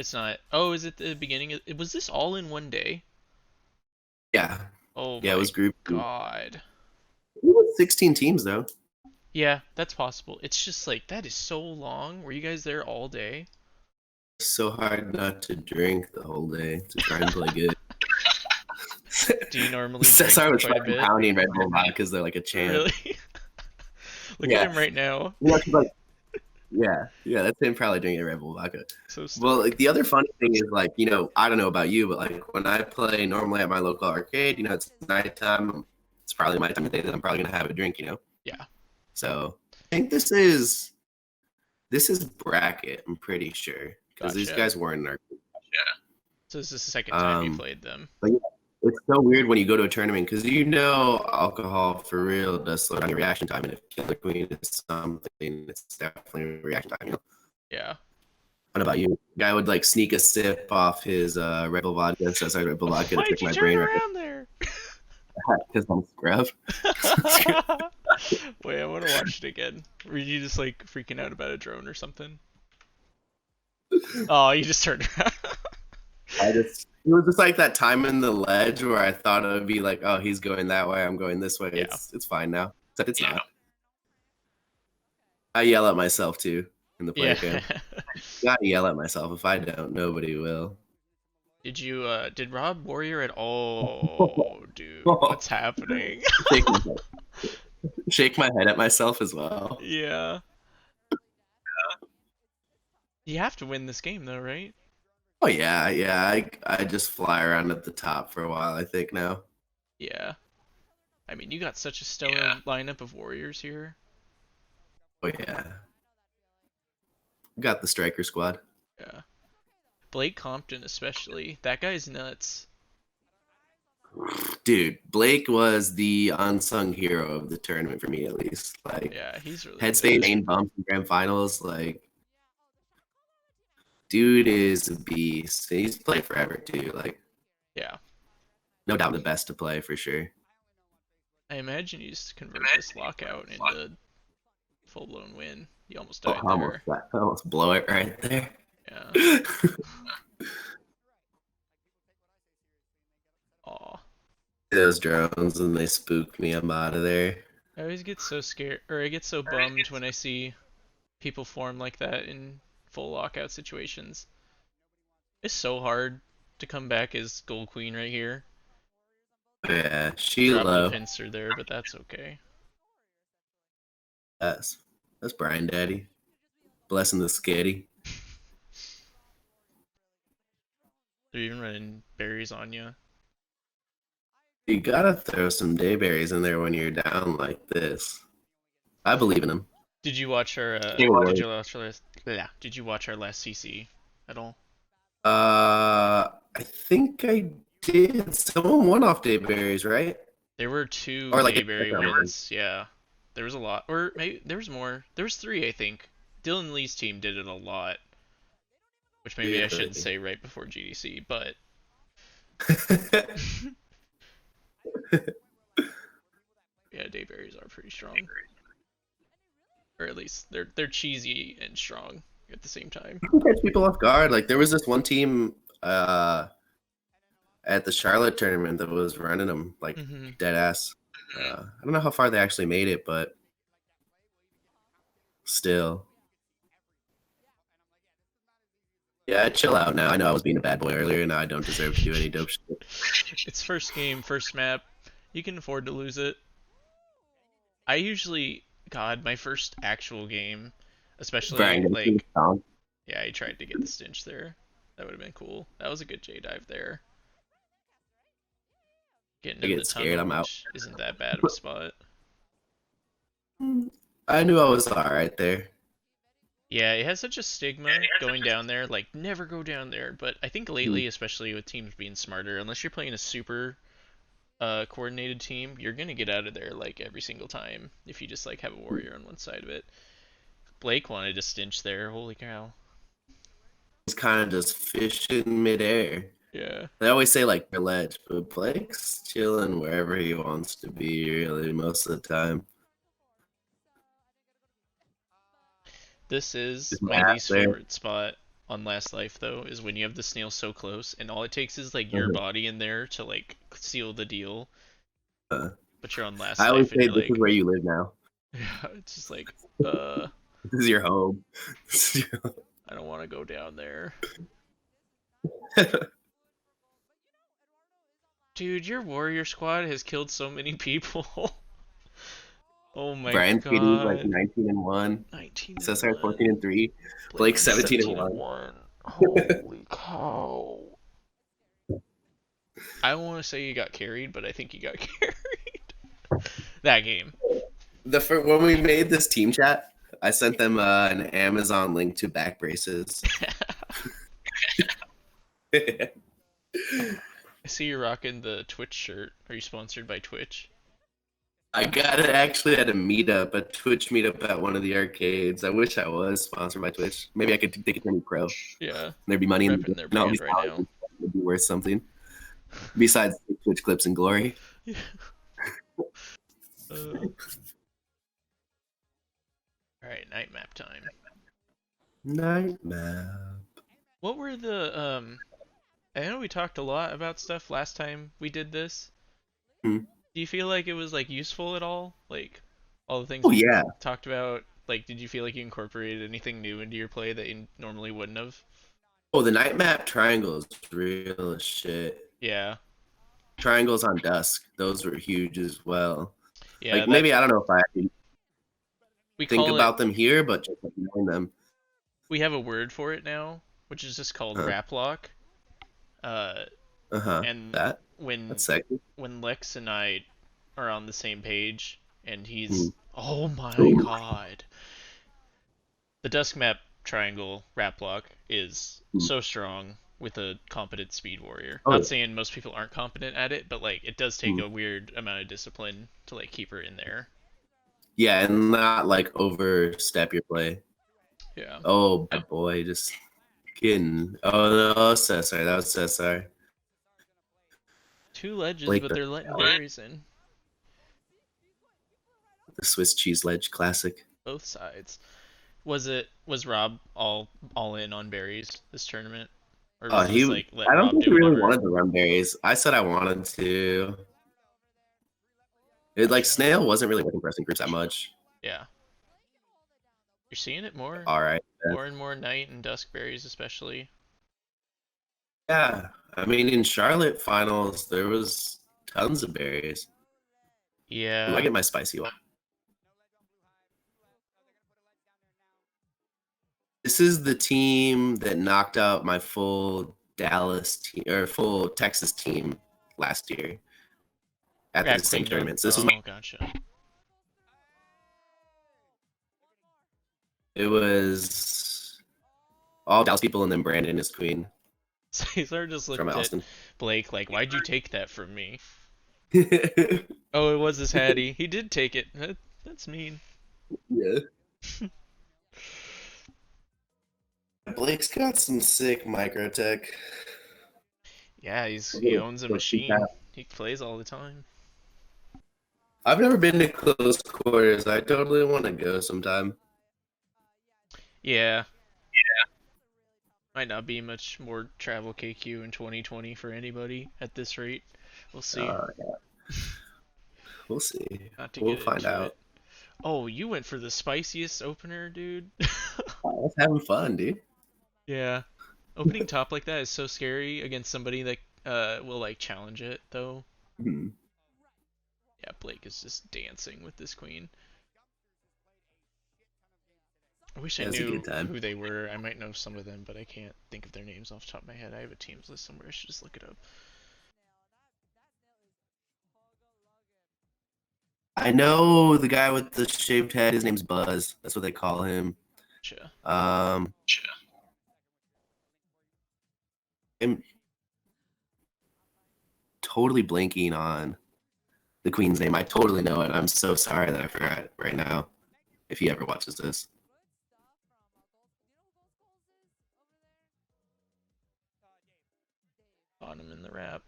It's not. Oh, is it the beginning? Was this all in one day? Yeah, Oh yeah, it my was group. It God. was 16 teams though. Yeah, that's possible. It's just like that is so long. Were you guys there all day? It's so hard not to drink the whole day to try and play good. Do you normally Sorry, I drink was quite a fucking bit? pounding Red Bull because they're like a champ. Really? Look at Yeah, him right now. you know, 'cause, like, yeah, that's him probably drinking Red Bull vodka. So Well, like stoic. the other funny thing is like, I don't know about you, but like when I play normally at my local arcade, it's nighttime. It's probably my time of day that I'm probably gonna have a drink. Yeah. So I think this is bracket. I'm pretty sure because these Gotcha. guys weren't in our. So this is the second time you Um, played them. but yeah, it's so weird when you go to a tournament because alcohol for real does slow down your reaction time, and if Killer Queen is something, it's definitely reaction time. Yeah. What about you? Guy would like sneak a sip off his Red Bull vodka, so sorry, Red Bull vodka to Why'd trick you my turn brain right around there? because I'm scrub. Wait, I want to watch it again. Were you just like freaking out about a drone or something? Oh, you just turned around. It was just like that time in the ledge where I thought it would be like, oh, he's going that way, I'm going this way. Yeah. It's fine now, except it's not. I yell at myself too in the player Yeah. cam. Gotta yell at myself. If I don't, nobody will. Did Rob Warrior at all? Dude, what's happening? Shake my head. Shake my head at myself as well. Yeah. You have to win this game though, right? Oh yeah. I just fly around at the top for a while. I think now. Yeah. I mean, you got such a stellar lineup of warriors here. Oh yeah, got the striker squad. Yeah. Blake Compton especially. That guy's nuts. Dude, Blake was the unsung hero of the tournament for me, at least. Like Yeah, he's really headspace good. main bumps in grand finals. Like, dude is a beast. He's played forever too. Like, Yeah. no doubt the best to play for sure. I imagine you just convert this lockout into full blown win. You almost Oh, died there. I almost blow it right there. Yeah. Aw. Those drones and they spook me. I'm out of there. I always get so scared, or I get so bummed when I see people form like that in full lockout situations. It's so hard to come back as Gold Queen right here. Yeah, Dropped the Sheila. pincer there, but that's okay. That's that's Brian Daddy. Blessing the skitty. They're even running berries on you. You gotta throw some dayberries in there when you're down like this. I believe in him. Did you watch our King did you watch our last CC at all? I think I did. Someone won off dayberries, right? There were two Or like a Dayberry tournament. wins. Yeah. There was a lot. Or maybe there was more. There was three, I think. Dylan Lee's team did it a lot, which maybe I shouldn't Really. say right before GDC, but yeah, Dayberries are pretty strong. Or at least they're cheesy and strong at the same time. Catch people off guard. Like there was this one team at the Charlotte tournament that was running them like Hmm. dead ass. I don't know how far they actually made it, but still. Yeah, chill out now. I know I was being a bad boy earlier. Now I don't deserve to do any dope shit. It's first game, first map. You can afford to lose it. I usually, God, my first actual game, especially Brian, get a like, song. yeah, I tried to get the Stinch there. That would have been cool. That was a good J dive there. Getting I into the get scared. tunnel, I'm out. which isn't that bad of a spot. I knew I was all right there. Yeah, it has such a stigma going down there. Like, never go down there. But I think lately, especially with teams being smarter, unless you're playing a super coordinated team, you're gonna get out of there like every single time if you just like have a warrior on one side of it. Blake wanted to stinch there. Holy cow. It's kind of just fishing midair. Yeah. They always say like your ledge, but Blake's chilling wherever he wants to be, really, most of the time. This is Just my math least there. favorite spot. on Last Life though is when you have the snail so close, and all it takes is like your Uh-huh. body in there to like seal the deal. Uh, But you're on Last I always Life, and say you're this is like, where you live now. yeah, it's just like, uh, This is your home. I don't want to go down there. Dude, your warrior squad has killed so many people. Oh my Brian Petey like god. 19-1. 19 and Cesar 1. 14-3. Blake Blake is 17 and 17 and 1. 1. Holy cow. I want to say you got carried, but I think you got carried. That game. When we made this team chat, I sent them an Amazon link to back braces. I see you're rocking the Twitch shirt. Are you sponsored by Twitch? I got it actually at a Twitch meetup at one of the arcades. I wish I was sponsored by Twitch. Maybe I could take it to any pro. Yeah. There'd be money in Repping the their and all brand these right now. would be worth something besides Twitch clips and glory. Yeah. Uh, Alright, night map time. Night map. What were the I know we talked a lot about stuff last time we did this. Hmm. Do you feel like it was like useful at all? Like all the things Oh we yeah. talked about, like did you feel like you incorporated anything new into your play that you normally wouldn't have? Oh, the night map triangles real as shit. Yeah. Triangles on dusk, those were huge as well. Yeah, Like that maybe I don't know if I actually we think call it about them here, but just like knowing them. we have a word for it now, which is just called Uh rap lock. Uh huh. and That when that's sexy. when Lex and I are on the same page and Hmm. he's oh my god. The dusk map triangle rap lock is Hmm. so strong with a competent speed warrior. Oh Not yeah. saying most people aren't competent at it, but like it does take Hmm. a weird amount of discipline to like keep her in there. Yeah, and not like overstep your play. Yeah. Oh, bad boy, just kidding. Oh no, Cesar. That was Cesar. Two ledges, Blake but the they're letting berries in Swiss cheese ledge classic. both sides. Was Rob all in on berries this tournament? Or was this He. like let I don't Rob think do he really whatever? wanted to run berries. I said I wanted to. It like Gotcha. snail wasn't really looking pressing groups that much. Yeah. You're seeing it more All right. more and more night and dusk berries especially. Yeah. I mean, in Charlotte finals, there was tons of berries. I Yeah. get my spicy one. This is the team that knocked out my full Dallas team or full Texas team last year at the At same Queendom. tournament. So this was Oh, gotcha. it was all Dallas people and then Brandon is queen Cesar just from looked at Austin. Blake like, "Why'd you take that from me?" Yeah. Oh, it was his Hattie. He did take it. That's mean. Blake's got some sick micro tech. Yeah, he owns a machine. He plays all the time. I've never been to close quarters. I totally want to go sometime. Yeah, might not be much more travel KQ in 2020 for anybody at this rate. We'll see. Yeah, we'll see. Not to We'll get find into it. out. Oh, you went for the spiciest opener, dude. I was having fun, dude. Yeah. Opening top like that is so scary against somebody that will like challenge it though. Mhm. Yeah, Blake is just dancing with this queen. I wish I It was a knew good time. who they were. I might know some of them, but I can't think of their names off the top of my head. I have a teams list somewhere. I should just look it up. I know the guy with the shaved head. His name's Buzz. That's what they call him. Gotcha. Um, I'm totally blanking on the queen's name. I totally know it. I'm so sorry that I forgot it right now. If he ever watches this, On him in the rap.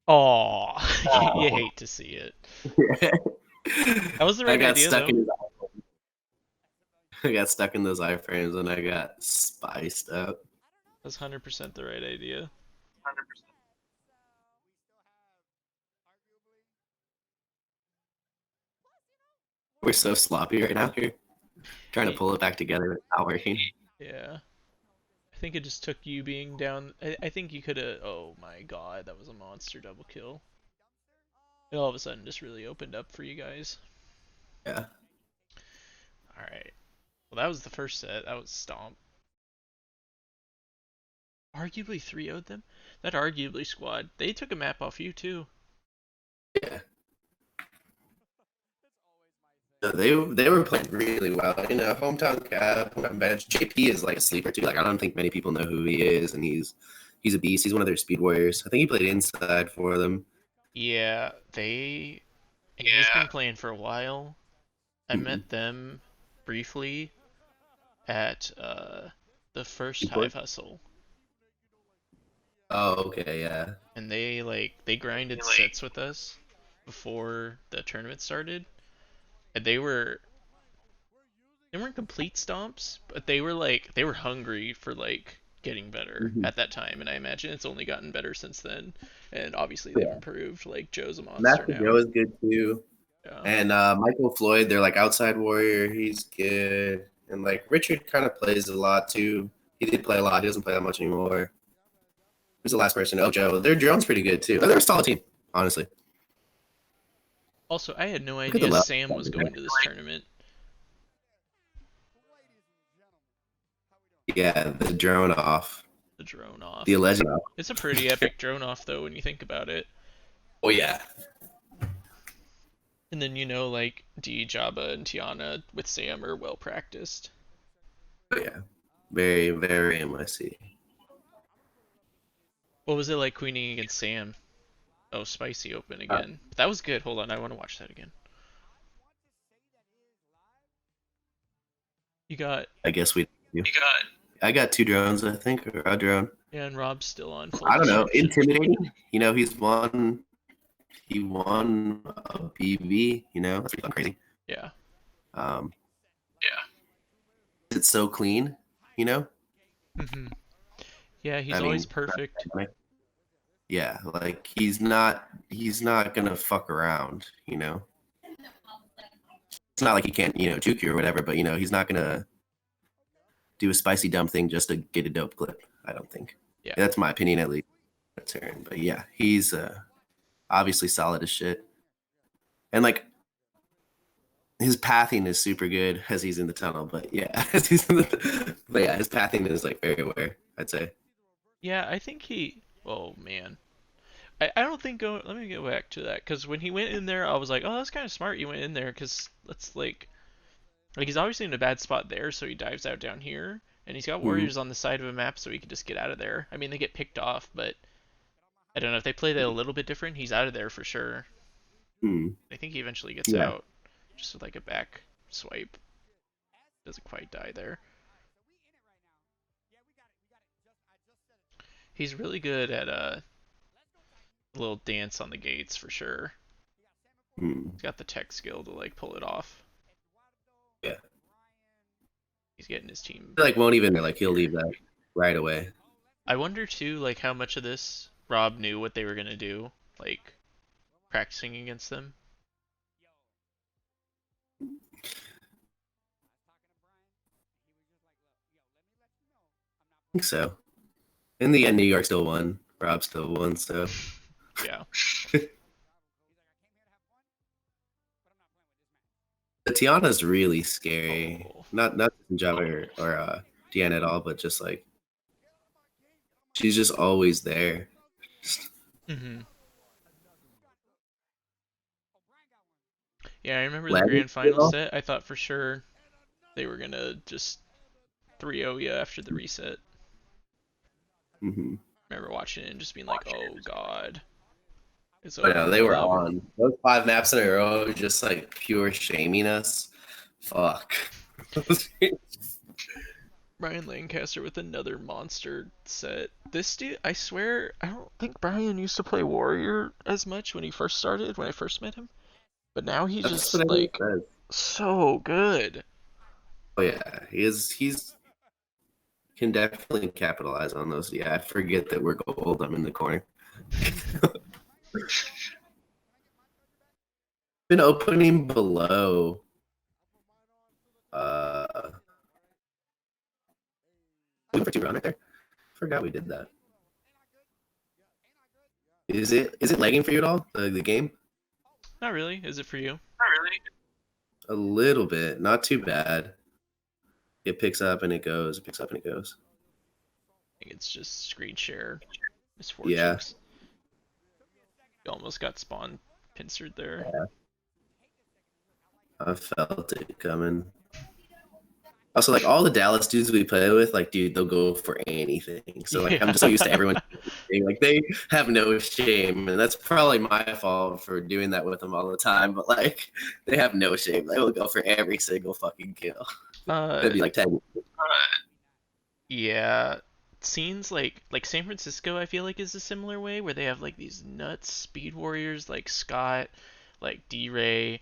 Oh, you hate to see it. That was the I right got idea stuck though. in his. I got stuck in those iframes and I got spiced up. That's 100% the right idea. We're so sloppy right now here, trying to Hey, pull it back together. It's not working. yeah. I think it just took you being down. I think you could have. Oh my god, that was a monster double kill. It all of a sudden just really opened up for you guys. Yeah. Alright. Well, that was the first set. That was Stomp. Arguably 3-0'd them? That arguably squad. They took a map off you too. Yeah. No, they were playing really well. Hometown cap, hometown bench. JP is like a sleeper too. Like I don't think many people know who he is, and he's a beast. He's one of their speed warriors. I think he played inside for them. Yeah, he's been playing for a while. I Mm-hmm. met them briefly at the first Hive Hustle, Oh, okay, yeah. and they grinded sets with us before the tournament started. And they weren't complete stomps, but they were hungry for like getting better Mm-hmm. at that time, and I imagine it's only gotten better since then. And obviously they've Yeah. improved. Like Joe's a monster Master Joe now. is good too. Yeah. And Michael Floyd, they're like outside warrior. He's good. And like Richard kind of plays a lot too. He did play a lot. He doesn't play that much anymore. Who's the last person? Oh, Joe. Their drone's pretty good too. They're a solid team, honestly. Also, I had no Look at the idea level. Sam was going to this tournament. Yeah, the drone off. The drone The off. alleged. It's a pretty epic drone off though when you think about it. Oh yeah. And then like D, Jabba, and Tiana with Sam are well practiced. Oh yeah. Very, very MSC. What was it like queening against Sam? Oh, spicy open again. But that was good. Hold on, I want to watch that again. You got I guess we. I got two drones, I think, or a drone. Yeah, and Rob's still on full I don't know. destruction. Intimidating. He's won. He won a BB. That's pretty crazy. Yeah. Um, it's so clean. You know. Mhm. Yeah, he's I always mean, perfect. yeah, like he's not gonna fuck around. It's not like he can't juke you or whatever, but he's not gonna do a spicy dumb thing just to get a dope clip. I don't think. Yeah. That's my opinion at least. But yeah, he's obviously solid as shit, and like his pathing is super good as he's in the tunnel. But yeah, but yeah, his pathing is like very aware. I'd say. Yeah, I think he. Oh man, I don't think go. Let me go back to that because when he went in there, I was like, oh, that's kind of smart. You went in there because let's like he's obviously in a bad spot there, so he dives out down here, and he's got Mm-hmm. warriors on the side of a map, so he can just get out of there. I mean, they get picked off, but I don't know if they play that a little bit different. He's out of there for sure. Mm-hmm. I think he eventually gets Yeah. out, just with like a back swipe. Doesn't quite die there. He's really good at a little dance on the gates for sure. Mm-hmm. He's got the tech skill to like pull it off. Yeah. He's getting his team. Like won't even like he'll leave that right away. I wonder too, like how much of this Rob knew what they were gonna do, like practicing against them. I think so. In the end, New York still won. Rob still won. So Yeah. the Tiana's really scary. Oh. Not Java or Deanna at all, but just like she's just always there. Mhm. Yeah, I remember the Landing grand final set. I thought for sure they were gonna just 3-0 you after the reset. Mm-hmm. Remember watching it and just being like, "Oh God, it's But no, over they for were them." on those 5 maps in a row, just like pure shaming us. Fuck. Brian Lancaster with another monster set. This dude, I swear, I don't think Brian used to play Warrior as much when he first started, when I first met him. But now he's That's what just everyone like says. so good. Oh yeah, he's can definitely capitalize on those. Yeah, I forget that we're gold. I'm in the corner. Been opening below. Uh, we for two round right there. Forgot we did that. Is it lagging for you at all? The game? Not really. Is it for you? A little bit, not too bad. It picks up and it goes. It picks up and it goes. I think it's just screen share Yeah, misfortunes. You almost got spawn pincered there. yeah, I felt it coming. Also, like all the Dallas dudes we play with, like, dude, they'll go for anything. So, like, I'm Yeah. just so used to everyone. Like, they have no shame, and that's probably my fault for doing that with them all the time. But like, they have no shame. They will go for every single fucking kill. uh, That'd be like 10. yeah. Scenes like San Francisco, I feel like is a similar way where they have like these nuts speed warriors like Scott, like D-Ray,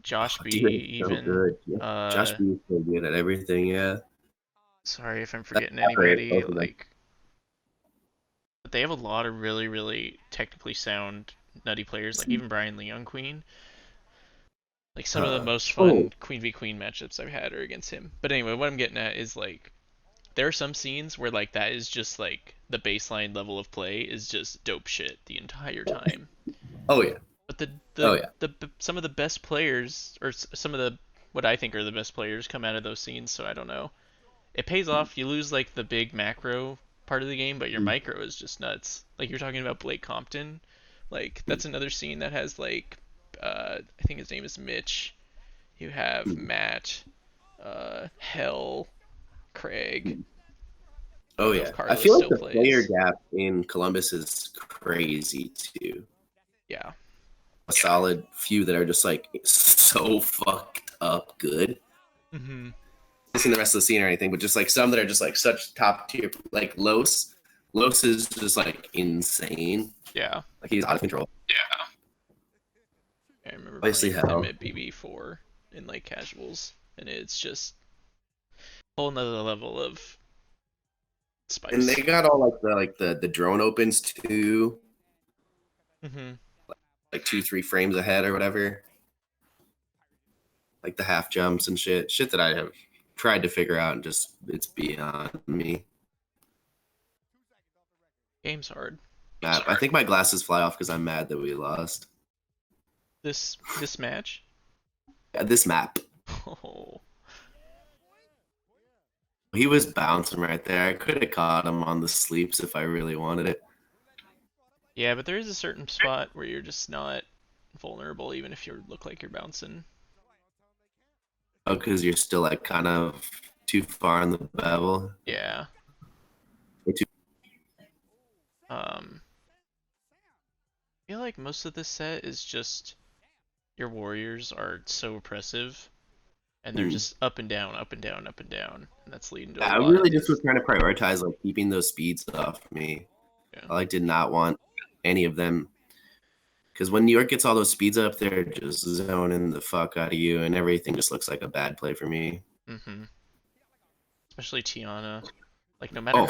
Josh Oh, B, dude, it's so even. good. Yeah. Josh Uh, B is so good at everything. Yeah, sorry if I'm that's forgetting great. anybody. Both of them. Like, but they have a lot of really, really technically sound nutty players. Like even Brian Leon Queen. Like some of the most Oh, fun Queen v Queen matchups I've had are against him. But anyway, what I'm getting at is like there are some scenes where like that is just like the baseline level of play is just dope shit the entire time. oh yeah, But the oh the yeah. the some of the best players or some of the what I think are the best players come out of those scenes. So I don't know. It pays off. You lose like the big macro part of the game, but your micro is just nuts. Like you're talking about Blake Compton. Like that's another scene that has like I think his name is Mitch. You have Matt, Hell, Craig. I Oh don't know if yeah, I Carlos feel like still the player plays. gap in Columbus is crazy too. Yeah. A solid few that are just like so fucked up good. Mhm. Missing the rest of the scene or anything, but just like some that are just like such top tier. Like Los, Los is just like insane. Yeah. Like he's out of control. I remember Obviously, playing with him hell. at BB4 in like casuals, and it's just a whole nother level of And they spice. got all like the drone opens too, Mhm. like 2 3 frames ahead or whatever. Like the half jumps and shit that I have tried to figure out and just it's beyond me. Game's hard. I think my glasses fly off because I'm mad that we lost. This match. Yeah, this map, Oh. he was bouncing right there. I could have caught him on the sleeps if I really wanted it. Yeah, but there is a certain spot where you're just not vulnerable, even if you look like you're bouncing. Oh, because you're still like kind of too far on the bevel. Yeah. Or too- I feel like most of this set is just your warriors are so oppressive, and they're Hmm. just up and down, up and down, up and down, and that's leading to a I lot of really just was these. trying to prioritize like keeping those speeds off me. Yeah. I like did not want any of them because when New York gets all those speeds up, they're just zoning the fuck out of you, and everything just looks like a bad play for me. Mhm. Especially Tiana. Like Oh, no matter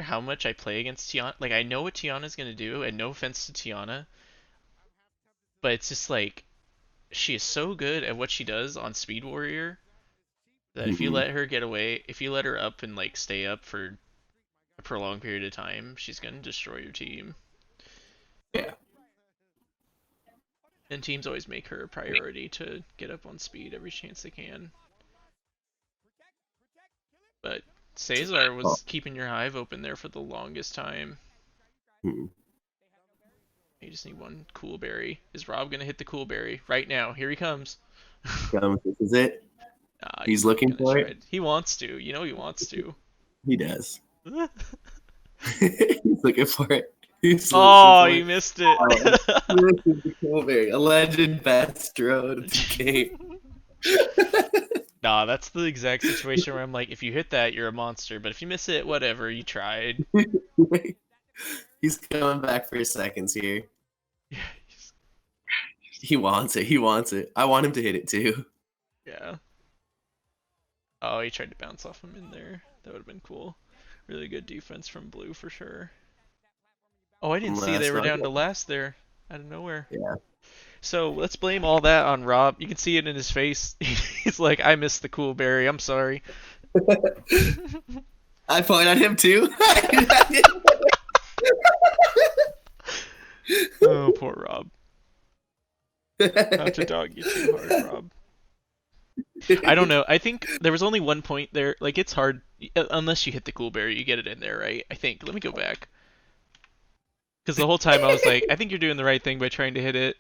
how much I play against Tiana, like I know what Tiana's gonna do, and no offense to Tiana, but it's just like she is so good at what she does on Speed Warrior that if you mhm. let her get away, if you let her up and like stay up for a prolonged period of time, she's gonna destroy your team. Yeah. And teams always make her a priority to get up on speed every chance they can. But Cesar Oh, was keeping your hive open there for the longest time. mhm. You just need one cool berry. Is Rob gonna hit the cool berry right now? Here he comes. This is it. Nah, He's he's not looking gonna for try it. it. He wants to. You know he wants to. He does. He's looking for it. He's looking Oh, for you it. missed it. Oh, this is the Colberry, a legend best drone of the game. Nah, that's the exact situation where I'm like, if you hit that, you're a monster. But if you miss it, whatever, you tried. He's coming back for seconds here. Yeah, He wants it. He wants it. I want him to hit it too. yeah. Oh, he tried to bounce off him in there. That would have been cool. Really good defense from blue for sure. Oh, I didn't see they Last were not down to yet. last there out of nowhere. Yeah. So let's blame all that on Rob. You can see it in his face. He's like, I missed the cool berry. I'm sorry. I point at him too. Oh, poor Rob. Not to dog you too hard, Rob. I don't know. I think there was only one point there. Like, it's hard. Unless you hit the cool berry, you get it in there, right? I think. Let me go back. Because the whole time I was like, I think you're doing the right thing by trying to hit it.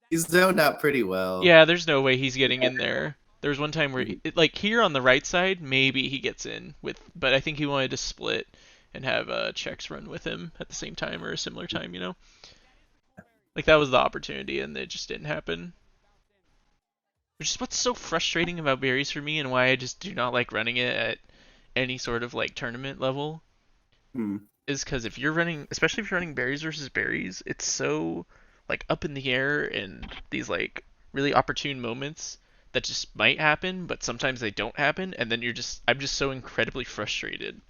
He's zoned out pretty well. Yeah, there's no way he's getting in there. There was one time where, like here on the right side, maybe he gets in with, but I think he wanted to split and have checks run with him at the same time or a similar time, you know? Like that was the opportunity and it just didn't happen. Which is what's so frustrating about berries for me and why I just do not like running it at any sort of like tournament level Hmm. is because if you're running, especially if you're running berries versus berries, it's so like up in the air and these like really opportune moments that just might happen, but sometimes they don't happen, and then I'm just so incredibly frustrated.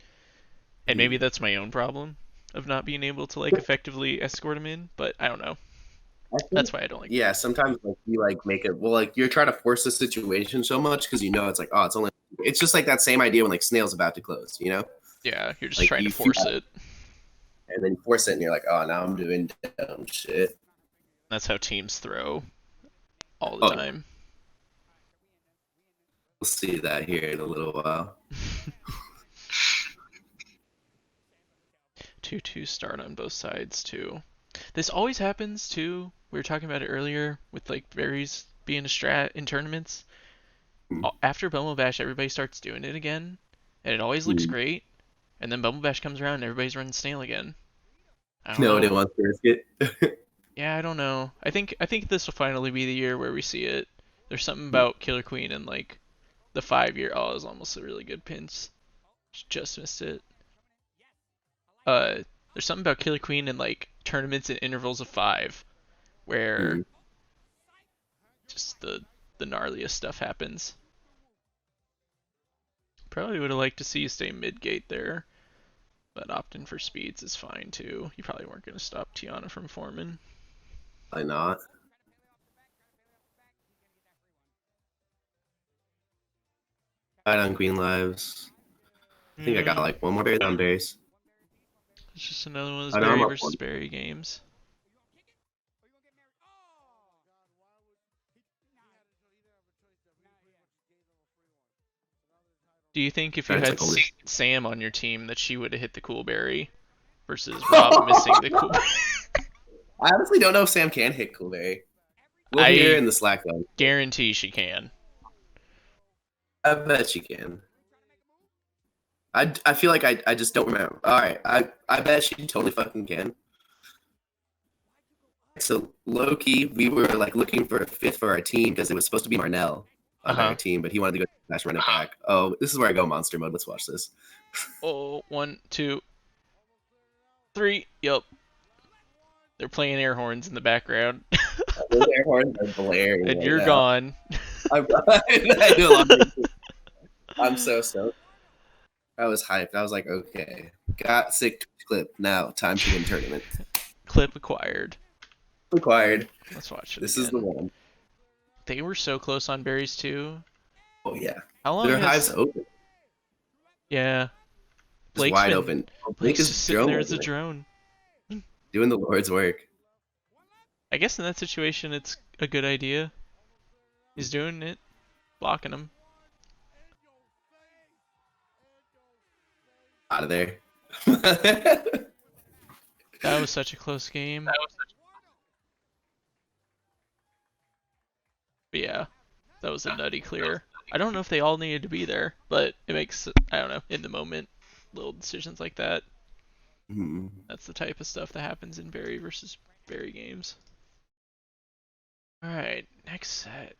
And maybe Hmm. that's my own problem of not being able to like effectively escort them in, but I don't know. I think, That's why I don't like yeah, berries. sometimes like you like make it well, like you're trying to force the situation so much because you know it's like, oh, it's only it's just like that same idea when like snail's about to close, you know? Yeah, you're just Like trying to you feel force it. and then you force it and you're like, oh, now I'm doing dumb shit. That's how teams throw all the Oh yeah, time. we'll see that here in a little while. 2-2 start on both sides too. This always happens too. We were talking about it earlier with like berries being a strat in tournaments. Hmm. After Bumble Bash, everybody starts doing it again, and it always looks Hmm. great. And then Bumble Bash comes around, and everybody's running snail again. I don't Nobody know. wants to risk it. Yeah, I don't know. I think this will finally be the year where we see it. There's something about Killer Queen and like the 5 year. Oh, it was almost a really good pinch. Just missed it. Uh, there's something about Killer Queen and like tournaments in intervals of 5 Hmm. where just the gnarliest stuff happens. Probably would have liked to see you stay mid gate there, but opting for speeds is fine too. You probably weren't going to stop Tiana from forming. Why not? Right on Green Lives. I think I got Yeah, like one more berry on berries. it's just another one of those I know I'm Berry up versus one. Berry games. Do you think if you Trying to had like hold it. Sam on your team that she would have hit the cool berry versus Rob missing the cool berry? I honestly don't know if Sam can hit Coolberry. We'll hear I in the Slack though. guarantee she can. I bet she can. I feel like I just don't remember. All right, I bet she totally fucking can. So low key, we were like looking for a fifth for our team because it was supposed to be Marnell Uh on our huh. team, but he wanted to go dash run it back. Oh, this is where I go monster mode. Let's watch this. Oh, 1, 2, 3. Yup. They're playing air horns in the background. Those air horns are blaring And right you're now. gone. I do a lot of I'm so stoked. I was hyped. I was like, okay, got sick clip. Now time to win tournament. Clip acquired. Required. Let's watch it This is the again. one. They were so close on berries too. Oh yeah, How long their hives has? open, Yeah, just Blake's wide been open. Oh, Blake Blake's is just sitting drone there as a working it, drone. doing the Lord's work. I guess in that situation it's a good idea. He's doing it, blocking him. Out of there. That was such a close game. But yeah, that was a nutty clear. I don't know if they all needed to be there, but it makes I don't know in the moment little decisions like that. Hmm. That's the type of stuff that happens in Berry versus Berry games. All right, next set,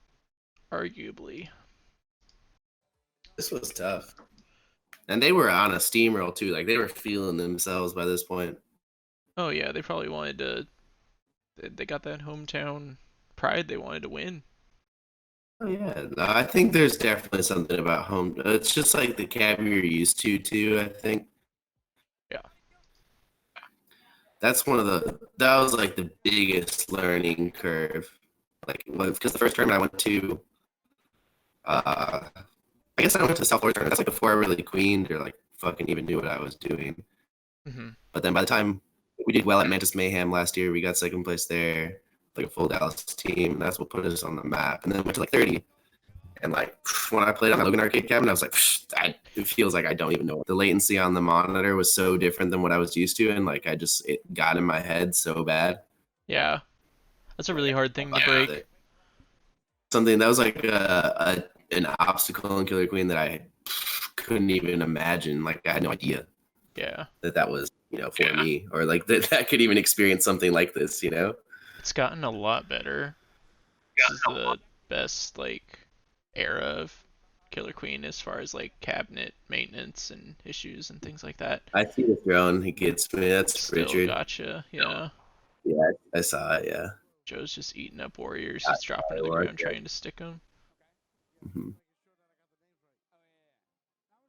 arguably. This was tough, and they were on a steamroll too. Like they were feeling themselves by this point. Oh yeah, they probably wanted to. They got that hometown pride. They wanted to win. Oh yeah, no, I think there's definitely something about home. It's just like the cab you're used to too. I think Yeah. that's one of that was like the biggest learning curve. Like, because the first tournament I went to, uh, I guess I went to the South Florida tournament. That's like before I really queened or like fucking even knew what I was doing. Hmm. But then by the time we did well at Mantis Mayhem last year, we got second place there, like a full Dallas team. And that's what put us on the map. And then went to like 30. And like when I played on my Logan arcade cabinet, I was like, it feels like I don't even know. The latency on the monitor was so different than what I was used to, and like it got in my head so bad. Yeah. That's a really hard thing to break. Something that was like an obstacle in Killer Queen that I couldn't even imagine. Like I had no idea Yeah. that was for me, or like that could even experience something like this. It's gotten a lot better. This is the best like era of Killer Queen as far as like cabinet maintenance and issues and things like that. I see the throne. He gets me. That's Still Richard. gotcha. Yeah. Yeah, I saw it. Yeah. Joe's just eating up warriors. He's dropping to the ground trying to stick them. Mm-hmm.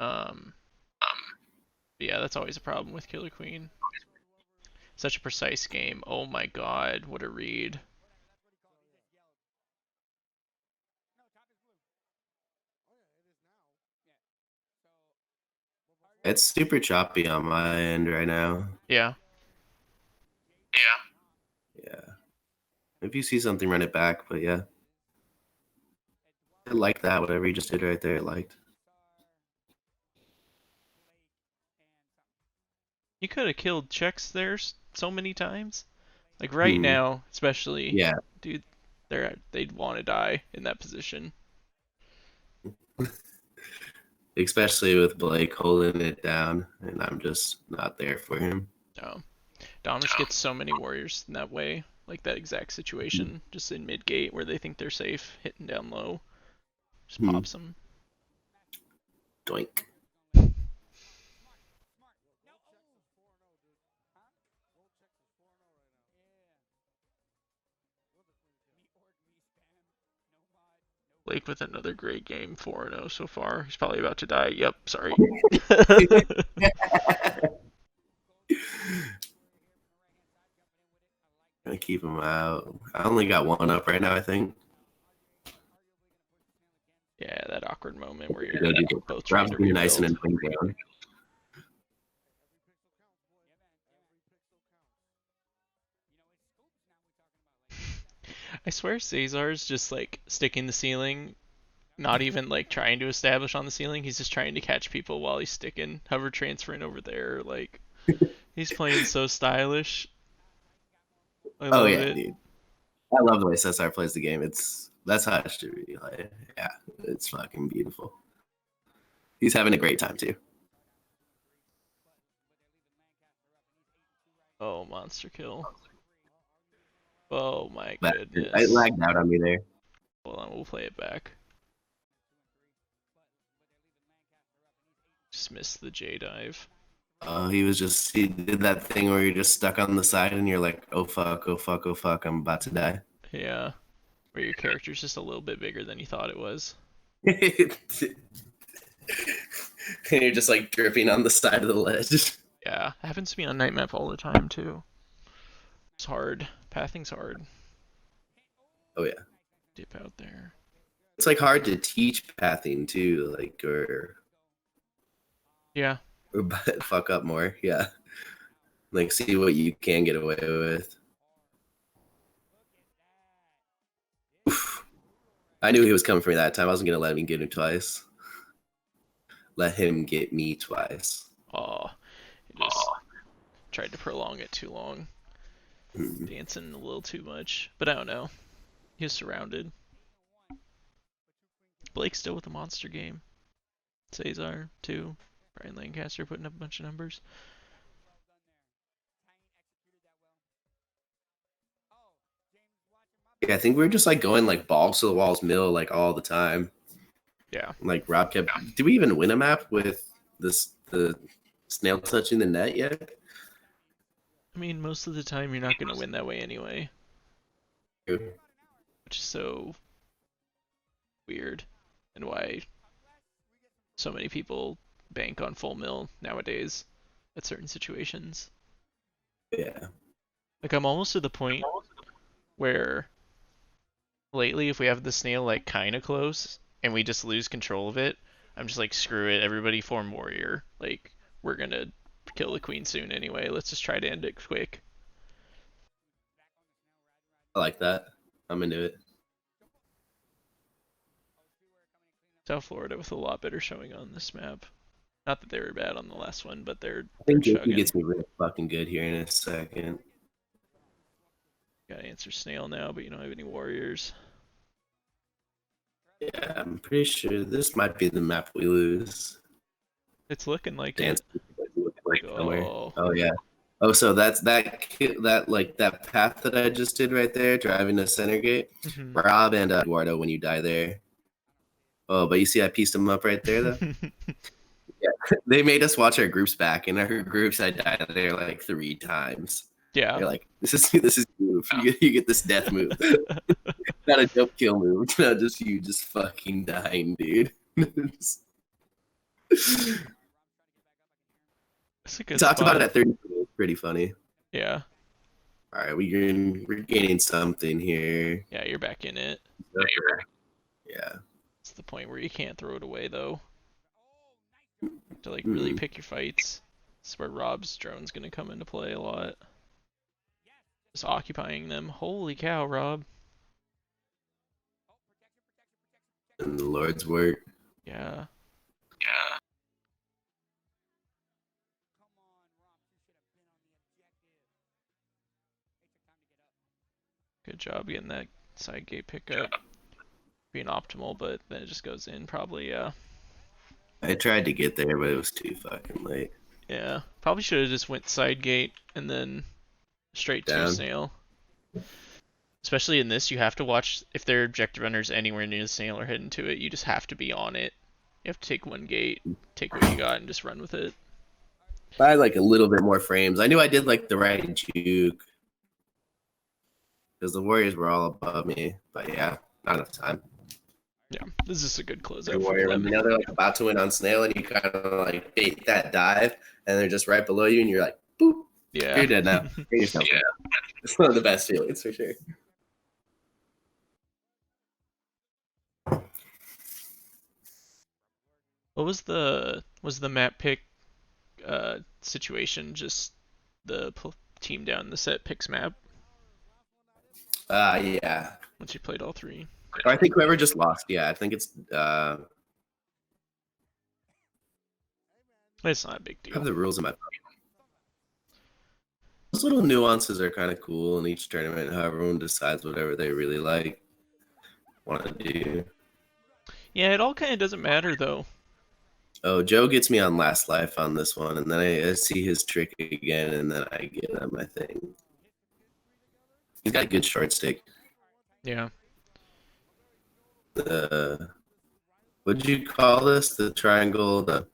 Um, but yeah, that's always a problem with Killer Queen. Such a precise game. Oh my god, what a read. It's super choppy on my end right now. Yeah. Yeah. If you see something, run it back. But yeah, I like that. Whatever you just did right there, I liked. You could have killed checks there so many times. Like right Hmm. now, especially, Yeah. dude, they'd want to die in that position. Especially with Blake holding it down, and I'm just not there for him. No. Domish gets so many warriors in that way, like that exact situation, just in mid gate where they think they're safe, hitting down low, just Hmm. pops them. Doink. Blake with another great game, 4-0 so far. He's probably about to die. Yep, sorry. Gonna keep him out. I only got one up right now, I think. Yeah, that awkward moment where you're both trying Rob's to being nice and rebuild. annoying down. I swear Cesar's just like sticking the ceiling, not even like trying to establish on the ceiling. He's just trying to catch people while he's sticking, hover transferring over there. Like he's playing so stylish. I Oh love yeah, it. dude. I love the way Cesar plays the game. That's how it should be. Like, yeah, it's fucking beautiful. He's having a great time too. Oh, monster kill. Oh my Bastard. I goodness. lagged out on me there. Hold on, we'll play it back. Just missed the J dive. He did that thing where you're just stuck on the side and you're like, oh fuck, oh fuck, oh fuck, I'm about to die. Yeah, where your character's just a little bit bigger than you thought it was. And you're just like dripping on the side of the ledge. Yeah, happens to me on night map all the time too. It's hard. Pathing's hard. Oh yeah. Dip out there. It's like hard to teach pathing too, like Yeah. or fuck up more. Yeah. Like see what you can get away with. Oof. I knew he was coming for me that time. I wasn't gonna let him get him twice. Let him get me twice. Oh, he just tried to prolong it too long. Mm-hmm. Dancing a little too much. But I don't know. He was surrounded. Blake's still with the monster game. Cesar, too. Brian Lancaster putting up a bunch of numbers. Yeah, I think we were just like going like balls to the walls mill like all the time. Yeah. Like Rob kept. Did we even win a map with the snail touching the net yet? I mean, most of the time you're not going to win that way anyway. Which is so weird, and why so many people bank on full mill nowadays at certain situations. Yeah. Like I'm almost to the point where lately, if we have the snail like kind of close and we just lose control of it, I'm just like, screw it, everybody form warrior. Like, we're gonna kill the queen soon anyway. Let's just try to end it quick. I like that. I'm into it. South Florida with a lot better showing on this map. Not that they were bad on the last one, but they're I they're think Jakey chugging. gets me real fucking good here in a second. Gotta answer snail now, but you don't have any warriors. Yeah, I'm pretty sure this might be the map we lose. It's looking like Dance it. like somewhere. Oh. Oh yeah. Oh, so that's that like that path that I just did right there, driving to center gate. Mm-hmm. Rob and Eduardo, when you die there. Oh, but you see, I pieced them up right there, though. Yeah, they made us watch our groups back, and our groups I died there like 3 times. Yeah. They're like, this is move. You get this death move, not a dope kill move. No, just you just fucking dying, dude. It's a good Talked about spot. it at 30. It's pretty funny. Yeah. All right, we're gaining something here. Yeah, you're back in it. Yeah. It's the point where you can't throw it away though. To like really pick your fights. This is where Rob's drone's gonna come into play a lot. Just occupying them. Holy cow, Rob. And the Lord's work. Yeah. Good job getting that side gate pickup. Being optimal, but then it just goes in probably, yeah. I tried to get there, but it was too fucking late. Yeah. Probably should have just went side gate and then straight to Down. snail. Especially in this, you have to watch if their objective runners anywhere near the snail or heading to it. You just have to be on it. You have to take one gate, take what you got, and just run with it. I had like a little bit more frames. I knew I did like the right juke because the Warriors were all above me, but yeah, not enough time. Yeah, this is a good The closeout for Warrior, them. you know, they're like about to win on snail, and you kind of like bait that dive, and they're just right below you, and you're like, boop, Yeah. you're dead now. Get yourself. Yeah, it's one of the best feelings for sure. What was the map pick situation? Just the team down the set picks map Yeah. once you played all three. Or I think whoever just lost. Yeah, I think it's. It's not a big I have deal. the rules in my. Those little nuances are kind of cool in each tournament. How everyone decides whatever they really want to do. Yeah, it all kind of doesn't matter though. Oh, Joe gets me on last life on this one, and then I see his trick again, and then I get him. I think he's got a good short stick. Yeah. What did you call this? The triangle, the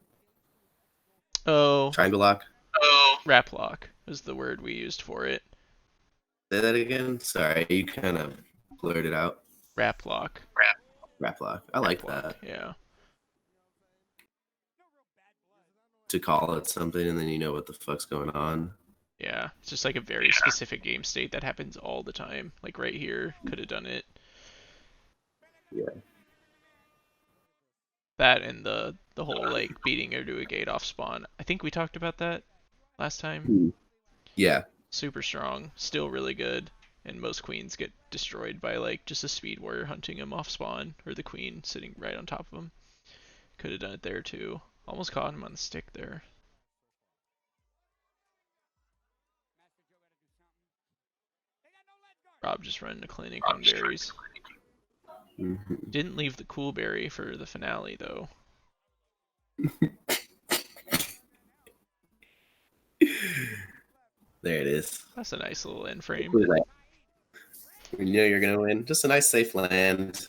Oh, triangle lock. wrap lock is the word we used for it. Say that again. Sorry, you kind of blurted out. Wrap lock. Wrap lock. I like that. Yeah. To call it something, and then you know what the fuck's going on. Yeah. It's just like a very specific game state that happens all the time. Like right here, could have done it. Yeah. That and the whole like beating her to a gate off spawn. I think we talked about that last time. Yeah. Super strong, still really good, and most queens get destroyed by like just a speed warrior hunting him off spawn or the queen sitting right on top of him. Could have done it there too. Almost caught him on the stick there. Rob just running a clinic on berries. Mm-hmm. Didn't leave the cool berry for the finale though. There it is. That's a nice little end frame. You know you're gonna win. Just a nice safe land.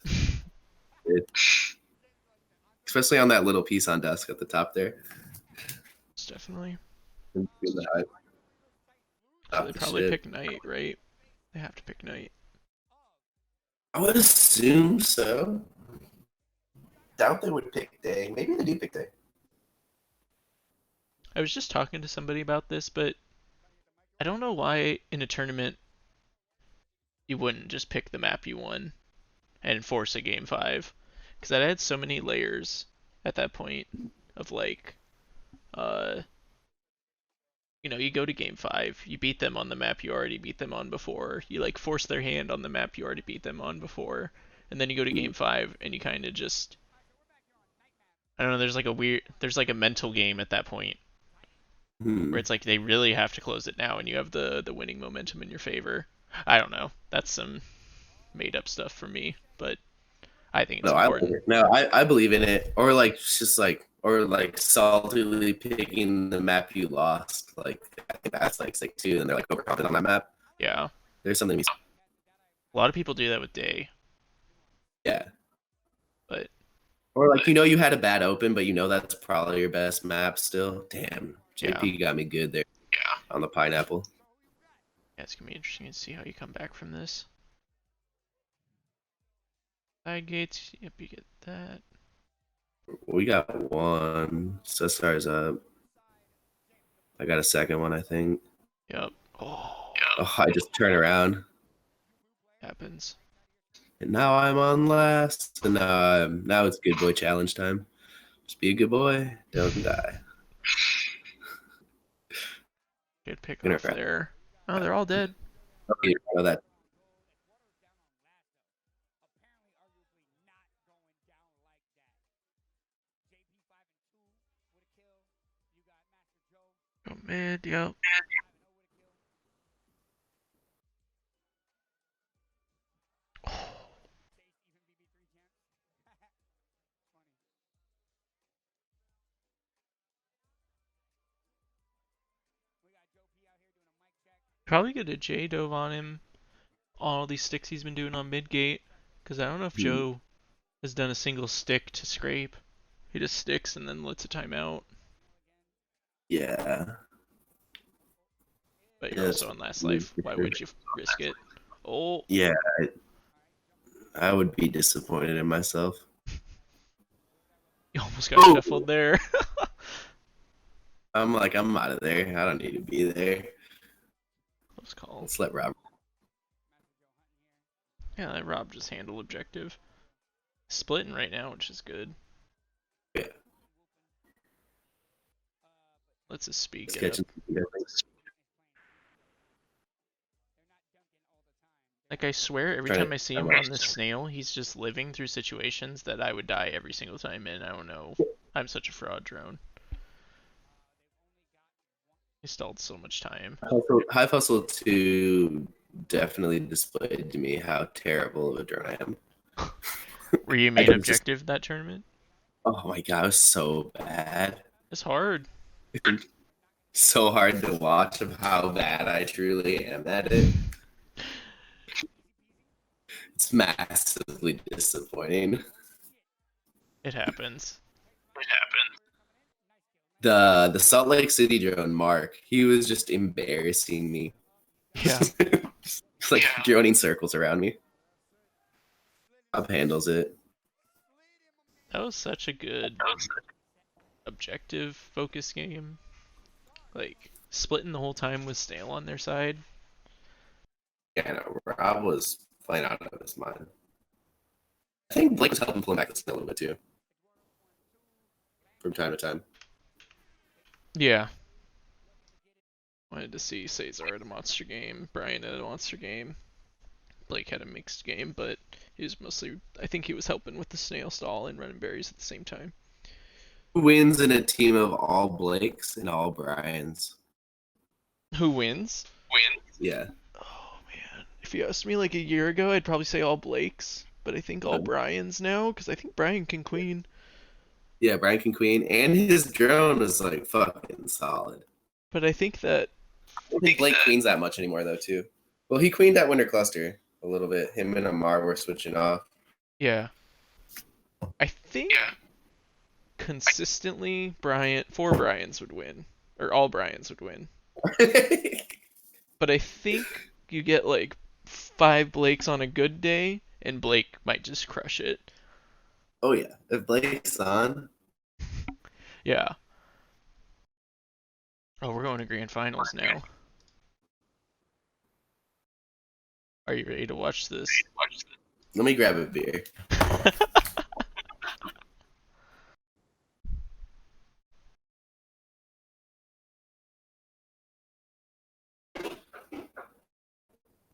Especially on that little piece on dusk at the top there. It's definitely. So they probably pick knight, right? They have to pick knight. I would assume so. doubt they would pick day. Maybe they do pick day. I was just talking to somebody about this, but I don't know why in a tournament you wouldn't just pick the map you won and force a game five, because that had so many layers at that point of like, uh, you go to game five, you beat them on the map you already beat them on before, you like force their hand on the map you already beat them on before, and then you go to game five and you kind of just, I don't know, there's like a mental game at that point where Hmm. it's like they really have to close it now and you have the winning momentum in your favor. I don't know. That's some made up stuff for me, but I think it's No, I believe important. it. No, I believe in it. Or like just like or like saltily picking the map you lost. Like I think that's like sick too. And they're like overconfident on that map. Yeah. There's something to be A lot of people do that with Day, yeah. but Or like you had a bad open, but that's probably your best map still. Damn, yeah. JP got me good there on the pineapple. Yeah, it's gonna be interesting to see how you come back from this. Side gates, yep, you get that. We got one. Cesar's up. I got a second one, I think. Yep. Oh, Oh, I just turn around. happens. And now I'm on last. And now it's good boy challenge time. Just be a good boy. Don't die. Good pick Gonna off there. Oh, they're all dead. that. Go mid, yep. Probably get a J dove on him. All these sticks he's been doing on mid gate. Because I don't know if Hmm. Joe has done a single stick to scrape. He just sticks and then lets a timeout. Yeah. But you're Yeah, also on last life. Why would you risk it? Oh, yeah, I would be disappointed in myself. you almost got Oh, shuffled there. I'm out of there. I don't need to be there. Close call. Let's let Robert. Yeah, let Rob just handle objective. Splitting right now, which is good. Yeah, Let's his speed let's get catch up. him. Like, I swear, every Trying time to. I see him on this snail, he's just living through situations that I would die every single time in. I don't know. I'm such a fraud drone. He stalled so much time. High Fossil 2 definitely displayed to me how terrible of a drone I am. Were you I main can just, objective that tournament? oh my god, it was so bad. It's hard. So hard to watch of how bad I truly am at it. It's massively disappointing. It happens. The Salt Lake City drone, Mark, he was just embarrassing me. Yeah. It's like droning circles around me. Up handles it. That was such a good objective focus game. Like, splitting the whole time with Stale on their side. Yeah, no, Rob was playing out of his mind. I think Blake was helping pull him back a little bit too, from time to time. Yeah. Wanted to see Cesar at a monster game, Brian at a monster game. Blake had a mixed game, but he was mostly, I think he was helping with the snail stall and running berries at the same time. Who wins in a team of all Blakes and all Bryans? Who wins? Yeah. Oh man, if you asked me like a year ago, I'd probably say all Blakes, but I think all Brian's now because I think Brian can queen. Yeah, Brian can queen, and his drone is like fucking solid. But I think that I don't think Blake queens that much anymore though, too. Well, he queened at Winter Cluster a little bit. Him and Amar were switching off. yeah, I think consistently Brian, four Brians would win, or all Brians would win. But I think you get like five Blakes on a good day, and Blake might just crush it. Oh yeah, if Blake's on, Yeah. Oh, we're going to grand finals now. Are you ready to watch this? let me grab a beer.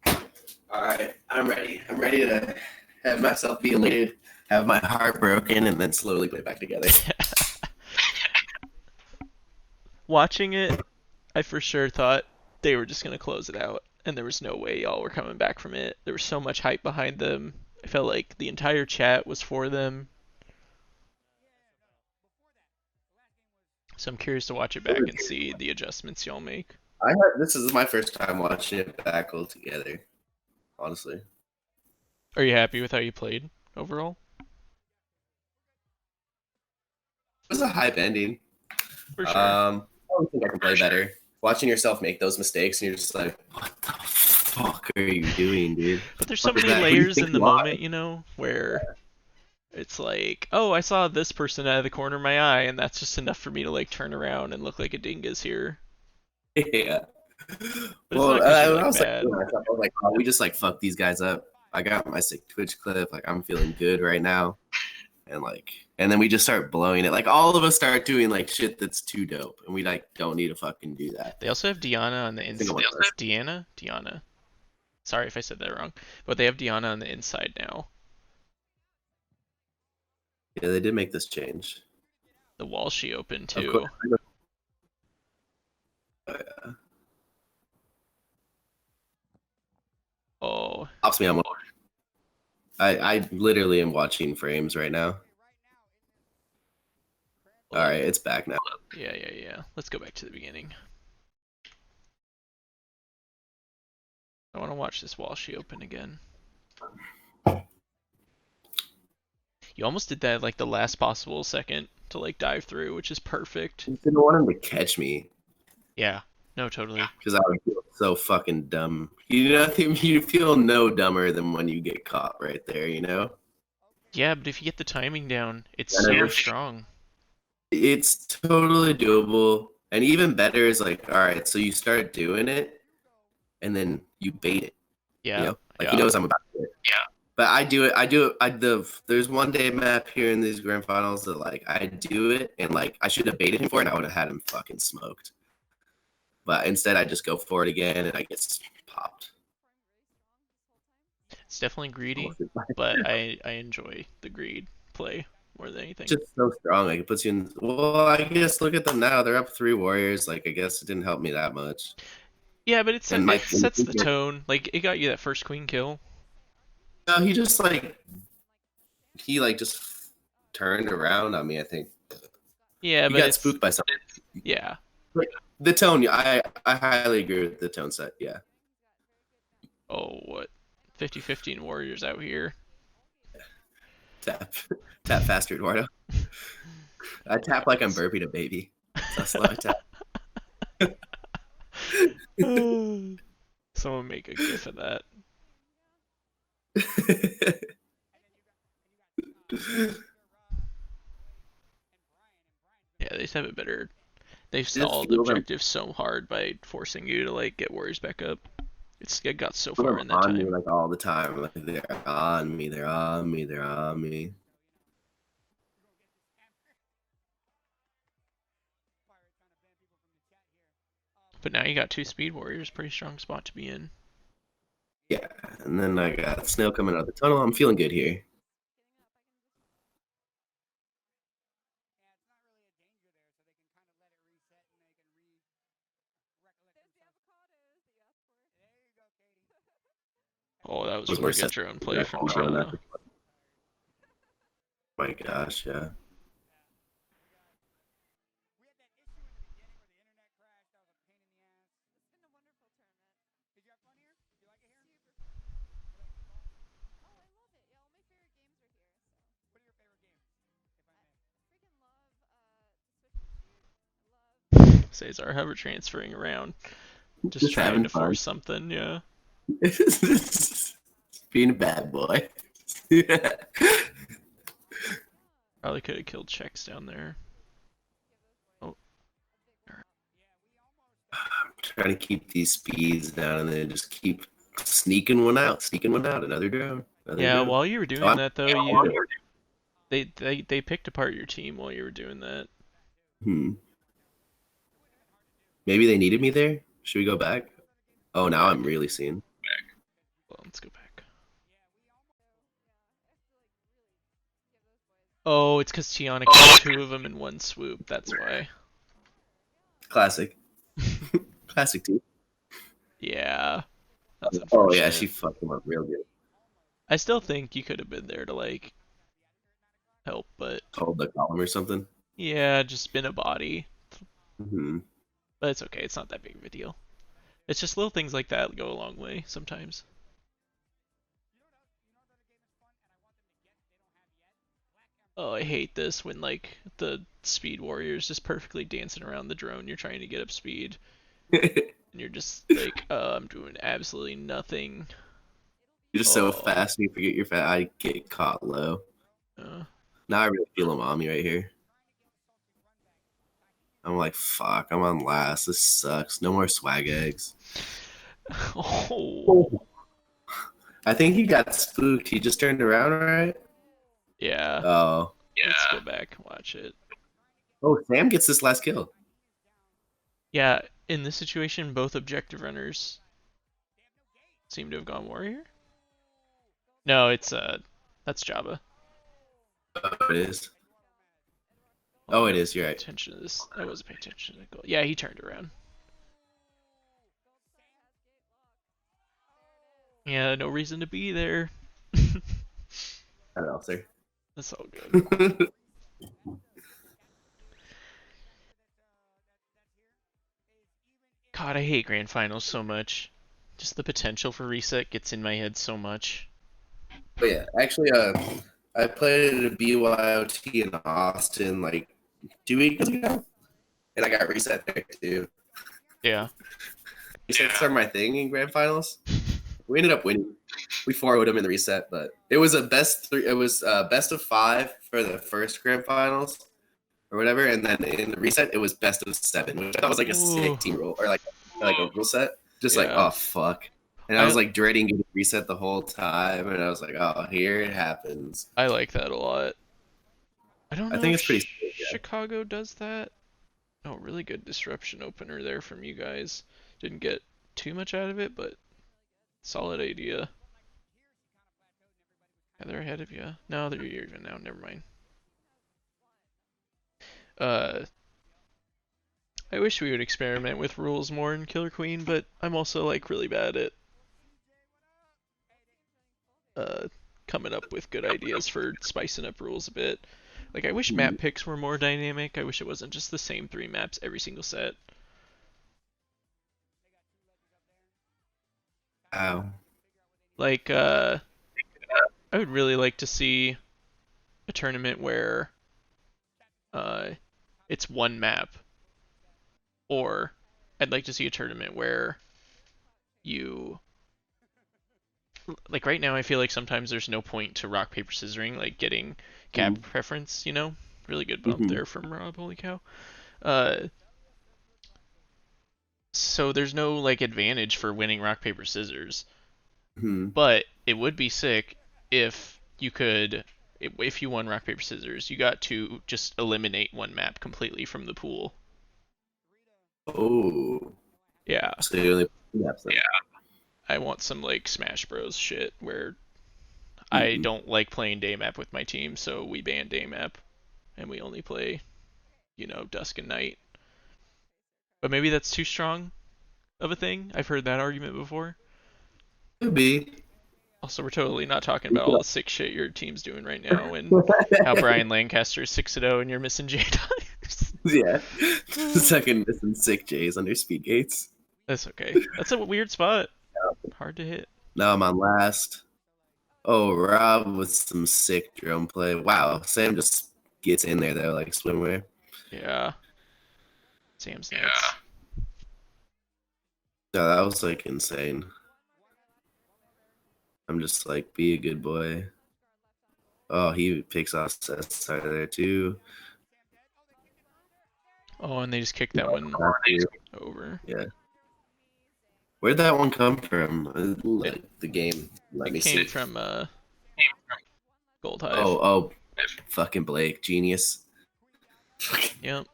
All right, I'm ready. I'm ready to have myself be elated, have my heart broken, and then slowly put it back together. Watching it, I for sure thought they were just gonna close it out, and there was no way y'all were coming back from it. There was so much hype behind them. I felt like the entire chat was for them. So I'm curious to watch it back and see the adjustments y'all make. This is my first time watching it back all together. Honestly, it Are you happy with how you played overall? was a hype ending. For sure. I think I can play better. Watching yourself make those mistakes, and you're just like, "What the fuck are you doing, dude? But there's so What is many that? Who do you layers think in the you are?" moment, where it's like, oh, I saw this person out of the corner of my eye, and that's just enough for me to like turn around and look like a dingus here. Yeah. But it's Well, not because you're I like was like, bad. doing myself, I was like, oh, we just like fuck these guys up. I got my sick Twitch clip. Like, I'm feeling good right now. And then we just start blowing it. Like, all of us start doing like shit that's too dope. And we like don't need to fucking do that. They also have Diana on the I think I inside. want to Deanna? Diana. Sorry if I said that wrong. But they have Diana on the inside now. Yeah, they did make this change. The wall she opened Of course. too. Oh, Helps me. I literally am watching frames right now. All right, it's back now. yeah. Let's go back to the beginning. I want to watch this wall she open again. You almost did that like the last possible second to like dive through, which is perfect. I didn't want him to catch me Yeah. No, totally. because I would feel so fucking dumb. You feel no dumber than when you get caught right there. Yeah, but if you get the timing down, it's And so strong. it's totally doable. And even better is like, all right, so you start doing it, and then you bait it. Yeah. Like he Yeah. knows I'm about to do it. But I do it. I do it. There's one day map here in these grand finals that like I do it, and like I should have baited him for it, and I would have had him fucking smoked. But instead, I just go for it again, and I get popped. It's definitely greedy, but I enjoy the greed play more than anything. Just so strong. Like it puts you in. Well, I guess look at them now. They're up 3 warriors. Like I guess it didn't help me that much. Yeah, but And it my sets the tone. Like it got you that first queen kill. no, he just like just turned around on me. I think Yeah, he but got it's spooked by something. yeah. The tone. I highly agree with the tone set. Yeah. Oh, what? 50-50 in warriors out here. Tap tap faster, Eduardo. I tap like I'm burping a baby. So slow I tap. Someone make a gif of that. Yeah, they just have it better. They've Just stalled feel them, objectives so hard by forcing you to like get warriors back up. It got so feel far them in that on me time. like all the time. Like they're on me. They're on me. They're on me. But now you got two speed warriors, pretty strong spot to be in. Yeah. And then I got Snail coming out of the tunnel. I'm feeling good here. Oh, that was Was a more pretty good sense drone play from doing that. Shauna. My gosh, yeah. Cesar, have her transferring around, just Just trying having to fun. force something. Yeah. Being a bad boy. Yeah. Probably could have killed checks down there. Oh, I'm trying to keep these speeds down and then just keep sneaking one out, another drone, another yeah. drone. While you were Oh, doing I'm that though, they picked apart your team while you were doing that. hmm. Maybe they needed me there. Should we go back? Oh, Go now I'm back. really seeing. Well, let's go back. Oh, it's because Tiana killed two of them in one swoop. That's why. Classic. Classic team. Yeah, that's Oh yeah, she unfortunate. fucked him up real good. I still think you could have been there to like help, but Hold the column or something. yeah, just been a body. Hmm. But it's okay. It's not that big of a deal. It's just little things like that go a long way sometimes. Oh, I hate this when like the speed warriors just perfectly dancing around the drone you're trying to get up speed, You're and you're just like, I'm doing absolutely nothing. just so Oh, fast and you forget you're fast. I get caught low. uh, Now I really feel him on me right here. I'm like, fuck, I'm on last. This sucks. No more swag eggs. oh, I think he got spooked. He just turned around, right? yeah. Oh. Let's go back and watch it. Oh, Sam gets this last kill. Yeah, in this situation, both objective runners seem to have gone warrior. No, it's that's Jabba. Oh, it is. Hold Oh, on, I it wasn't is. You're paying right. attention to this. I wasn't paying attention to the goal. Yeah, he turned around. Yeah, no reason to be there. I don't know, sir. That's all good. God, I hate grand finals so much. Just the potential for reset gets in my head so much. But yeah, actually, I played at a BYOT in Austin like 2 weeks ago, and I got reset there too. Yeah. Resets are my thing in grand finals. We ended up winning. We 4-0'd them in the reset, but it was a best three. It was best of 5 for the first grand finals or whatever, and then in the reset it was best of 7, which I thought was like a Ooh. sick team rule or like a rule set. Just like Yeah. oh fuck, and I was I like dreading getting reset the whole time, and I was like oh here it happens. I like that a lot. I don't I know think if it's pretty sick, yeah. Chicago does that. Oh, really good disruption opener there from you guys. Didn't get too much out of it, but solid idea. Yeah, they're ahead of you. No, they're even now. Never mind. Uh, I wish we would experiment with rules more in Killer Queen, but I'm also like really bad at uh coming up with good ideas for spicing up rules a bit. Like I wish map picks were more dynamic. I wish it wasn't just the same 3 maps every single set. Wow. Like I would really like to see a tournament where uh it's one map, or I'd like to see a tournament where you like right now I feel like sometimes there's no point to rock paper scissoring, like getting cap preference, you know? Really good bump Mm-hmm. there from Rob, holy cow. Uh so there's no like advantage for winning rock paper scissors. Mm-hmm. But it would be sick if you could if you won rock paper scissors, you got to just eliminate one map completely from the pool. Oh, Yeah. so you only maps then. I want some like Smash Bros shit where I Mm-hmm. don't like playing day map with my team, so we ban day map and we only play, dusk and night. But maybe that's too strong of a thing. I've heard that argument before. Could be. Also, we're totally not talking about all the sick shit your team's doing right now and how Brian Lancaster is 6-0 and you're missing J Tires. Yeah. Second missing sick J's under speed gates. That's okay. That's a weird spot. Hard to hit. Now I'm on last. Oh, Rob with some sick drum play. Wow, Sam just gets in there though, like swimwear. Yeah. Sam's nuts. No, that was like insane. I'm just like, be a good boy. Oh, he picks off Seth's side of there too. Oh, and they just kicked that one over. Yeah. Where'd that one come from? It Like the game. Let it me came see. from Gold Hive. Oh, fucking Blake, genius. Yep.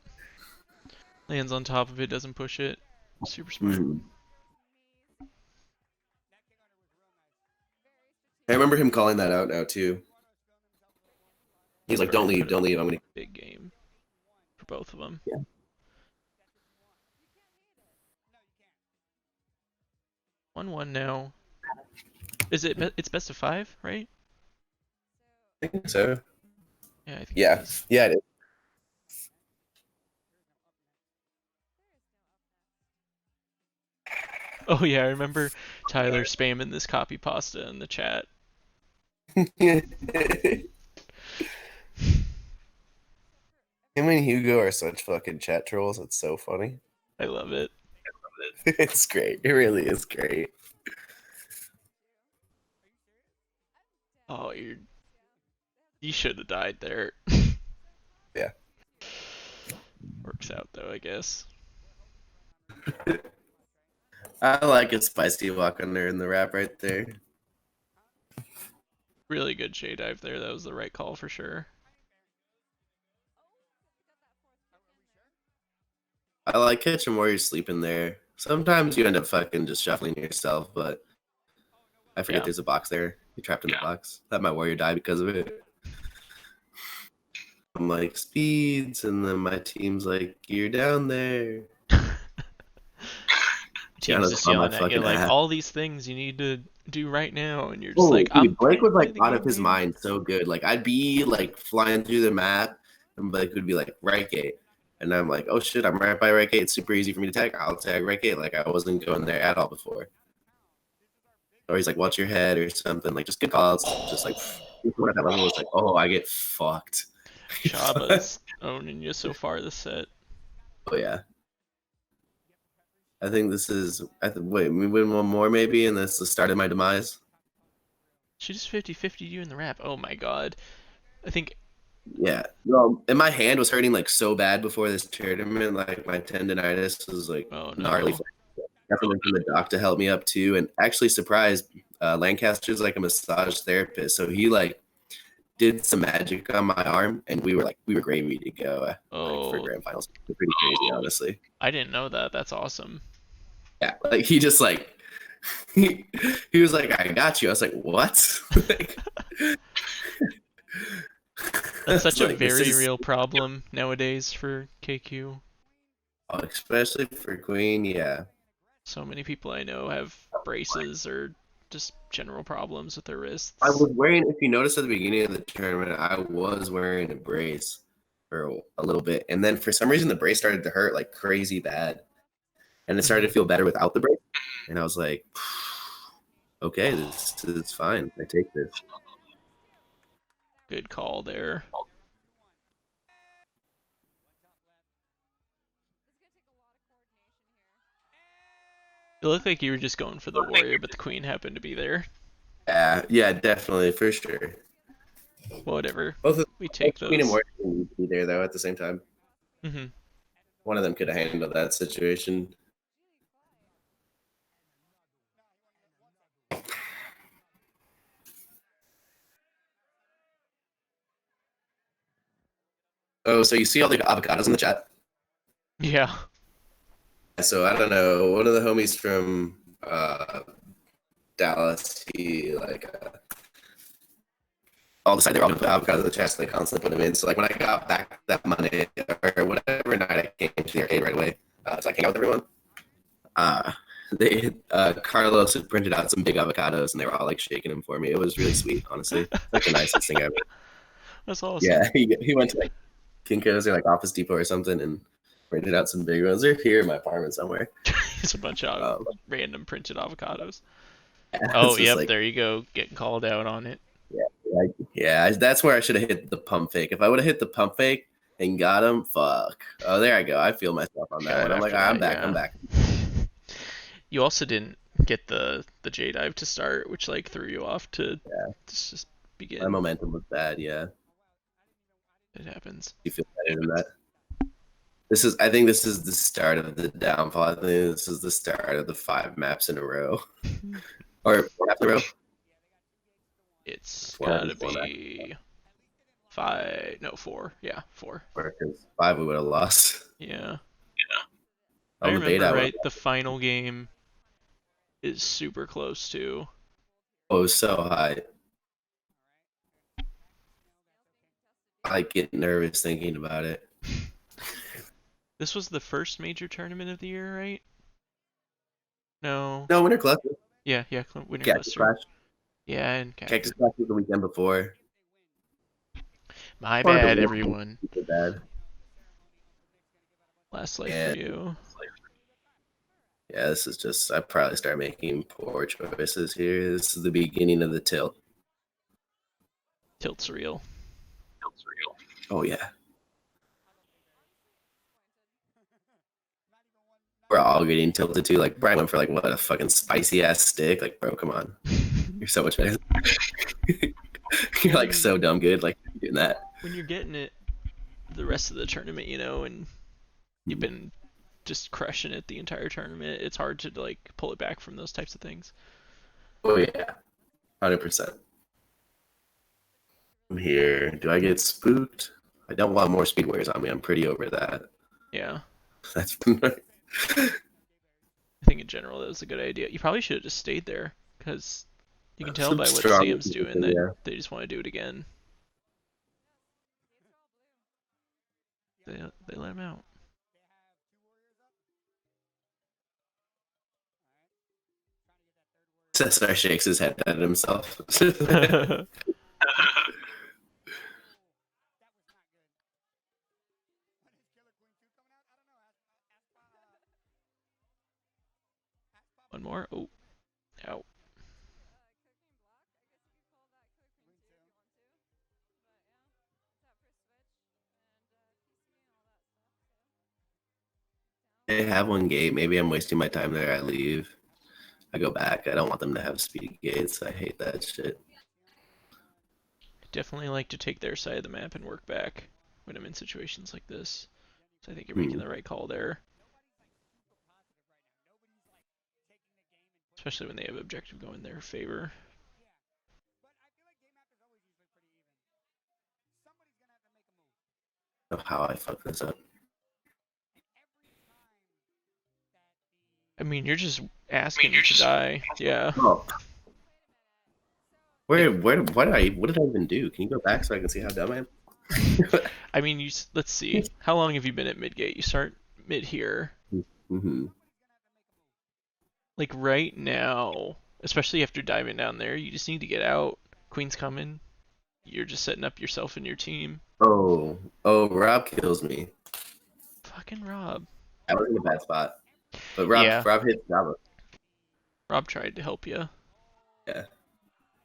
Lands on top of it, doesn't push it. Super smart. Mhm. I remember him calling that out now too. He's like, Starting "Don't to leave, put it don't leave. I'm gonna." big game for both of them. Yeah, 1-1 now. Is it? It's best of 5, right? I think so. Yeah, I think it Yeah, is. yeah, it is. Oh yeah, I remember Tyler spamming this copy pasta in the chat. Him and Hugo are such fucking chat trolls. It's so funny. I love it. It's great. It really is great. Oh, you should have died there. Yeah. Works out though, I guess. I like a spicy walk under in the wrap right there. Really good J dive there. That was the right call for sure. I like catching while you're sleeping there. Sometimes you end up fucking just shuffling yourself, but I forget Yeah. there's a box there. You're trapped in the box. Let my warrior die because of it. I'm like, speeds, and then my team's like, you're down there. Team's Tiana's just on my yelling at you fucking like ass. all these things you need to do right now, and you're just Oh, like, I'm dude, Blake trying to was play like the out of game, his dude. mind so good. Like I'd be like flying through the map, and Blake would be like right gate, and I'm like, oh shit, I'm right by right gate. It's super easy for me to tag. I'll tag right gate. Like I wasn't going there at all before. Or he's like, watch your head or something. Like just good calls. Just like at that level, it's like, oh, I get fucked. Chaba's owning you so far this set. Oh yeah. I think this is. Wait, we win one more maybe, and that's the start of my demise. She just 50-50 you in the wrap. Oh my god. I think. Yeah. Well, and my hand was hurting like so bad before this tournament. Like my tendonitis was like Oh gnarly. no. Definitely from the doc to help me up too, and actually surprised. Lancaster's like a massage therapist, so he like did some magic on my arm, and we were gravy to go like for Oh, grand finals. Pretty crazy, honestly. I didn't know that. That's awesome. Yeah, like he just like he, he was like, "I got you." I was like, "What?" Like, That's it's such a like this very is real problem nowadays for KQ. especially for Queen. Yeah, So many people I know have braces or just general problems with their I wrists. was wearing. If you notice at the beginning of the tournament, I was wearing a brace for a little bit, and then for some reason the brace started to hurt like crazy bad, and it started Mhm. to feel better without the brace. And I was like, "Okay, this is fine. I take this." Good call there. It looked like you were just going for the warrior, but the queen happened to be there. Yeah, yeah, definitely for sure. Whatever. Both of We both take Queen and those. Morgan need to be there though at the same time. Mhm. One of them could have handled that situation. Oh, so you see all the avocados in the chat? Yeah. So I don't know. One of the homies from Dallas, he like all decided they're all going to put avocados in the chest. So they constantly put them in. So like when I got back that Monday or whatever night, I came to the arcade right away. So I hang out with everyone. Uh, they Carlos had printed out some big avocados, and they were all like shaking them for me. It was really sweet, honestly. Like the nicest thing ever. That's awesome. Yeah, he went to like Kinko's or like Office Depot or something and printed out some big ones. They're here in my apartment somewhere. It's a bunch of Um, random printed avocados. yeah, Oh, it's just yep, like there you go. Getting called out on it. yeah, yeah. That's where I should have hit the pump fake. If I would have hit the pump fake and got him, fuck. Oh, there I go. I feel myself on that Got one. it I'm like, after "Ah, I'm that, back. I'm yeah. back." You also didn't get the J dive to start, which like threw you off to Yeah, just My begin. momentum was bad. Yeah, It happens. you feel better than that. I think this is the start of the downfall. I think this is the start of the 5 maps in a row, or 4 maps in a row. It's Four, I gotta think 4 maps. be 5. No, 4. Yeah, 4. Because 5 we would have lost Yeah. If I on the bait. remember I would have right, the final game is super close too. Oh, it was so high. I get nervous thinking about it. This was the first major tournament of the year, right? No. No, Winter Cluster. Yeah, yeah, Winter Cactus Cluster. Clash. Yeah, and Cactus Cactus. Clash was the weekend before. My Hard to bad, win. everyone. Super bad. Last life for And you. yeah, this is just. I probably start making poor choices here. This is the beginning of the tilt. Tilt's real. Oh yeah, we're all getting tilted too. Like Brian went for like what a fucking spicy ass stick. Like bro, come on, you're so much better. You're like so dumb good. Like doing that. When you're getting it the rest of the tournament, and you've been just crushing it the entire tournament, it's hard to like pull it back from those types of things. Oh yeah, 100%. I'm here. Do I get spooked? I don't want more speed warriors on me. I'm pretty over that. Yeah. That's I think in general that was a good idea. You probably should have just stayed there because you can tell some by what strong Sam's doing that yeah. they just want to do it again. They let him out. Cesar shakes his head at himself. One more. Oh, out. I have one gate. Maybe I'm wasting my time there. I leave. I go back. I don't want them to have speed gates. I hate that shit. Definitely like to take their side of the map and work back when I'm in situations like this. So I think you're making the right call there. Especially when they have objective going in their favor. Of how I fuck this up. I mean, you're just asking to die. Yeah. Oh. What did I even do? Can you go back so I can see how dumb I am? I mean, let's see. How long have you been at midgate? You start mid here. Mm-hmm. Like right now, especially after diving down there, you just need to get out. Queen's coming. You're just setting up yourself and your team. Oh, Rob kills me. Fucking Rob. I was in a bad spot. But Yeah. Rob hit Java. Rob tried to help you. Yeah.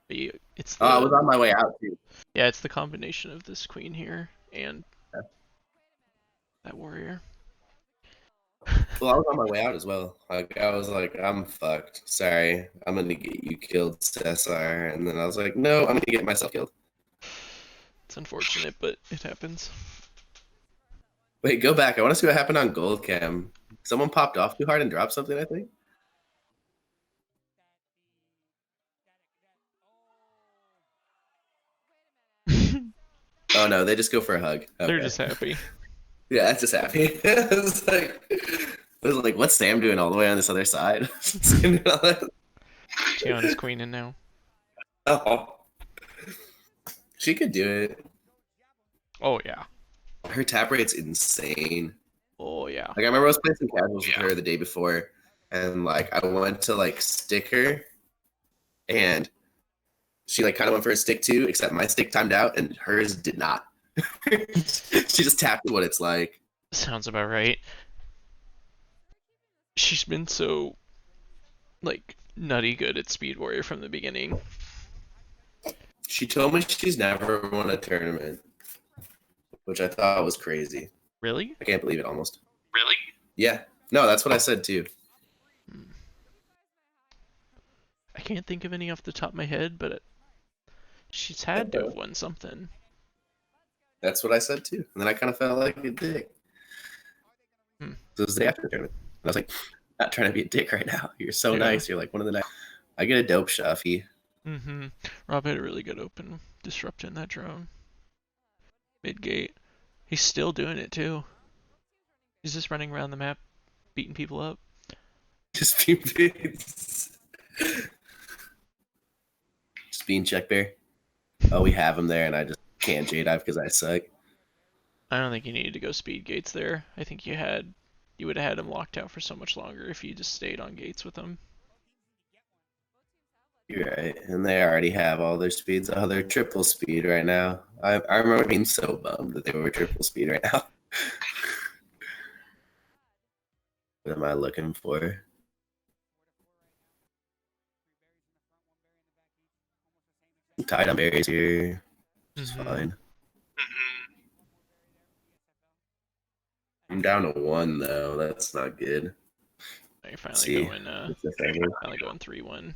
But it's Oh, I was the on my way out too. yeah, it's the combination of this queen here and Yeah. that warrior. Well, I was on my way out as well. Like I was like, I'm fucked. Sorry, I'm gonna get you killed, Cesar. And then I was like, no, I'm gonna get myself killed. It's unfortunate, but it happens. Wait, go back. I want to see what happened on Gold Cam. Someone popped off too hard and dropped something, I think. Oh no, they just go for a hug. Okay. They're just happy. Yeah, that's just happy. It was like, what's Sam doing all the way on this other side? Tiana's queen in now. Oh, she could do it. Oh yeah. Her tap rate's insane. Oh yeah. Like I remember I was playing some casuals with her the day before, and like I went to like stick her, and she like kind of went for a stick too, except my stick timed out and hers did not. She just tapped what it's like. Sounds about right. She's been so like nutty good at Speed Warrior from the beginning. She told me she's never won a tournament, which I thought was crazy. Really? I can't believe it almost. Really? Yeah. No, that's what I said too. I can't think of any off the top of my head, but She's had to have won something. That's what I said too. And then I kind of felt like a dick. Hmm. So it was the day after the tournament. And I was like, not trying to be a dick right now. You're so Yeah. nice. You're like one of the nice. I get a dope shuffy. Mm-hmm. Rob had a really good open disrupting that drone. Mid gate. He's still doing it too. He's just running around the map, beating people up. Just being Just being check bear. Oh, we have him there, and I just can't J dive because I suck. I don't think you needed to go speed gates there. I think you would have had him locked out for so much longer if you just stayed on gates with him. You're right. And they already have all their speeds. Oh, they're triple speed right now. I remember being so bummed that they were triple speed right now. What am I looking for? I'm tied on berries here. It's fine. I'm down to 1 though. That's not good. You're Let's finally see. going finally going 3-1.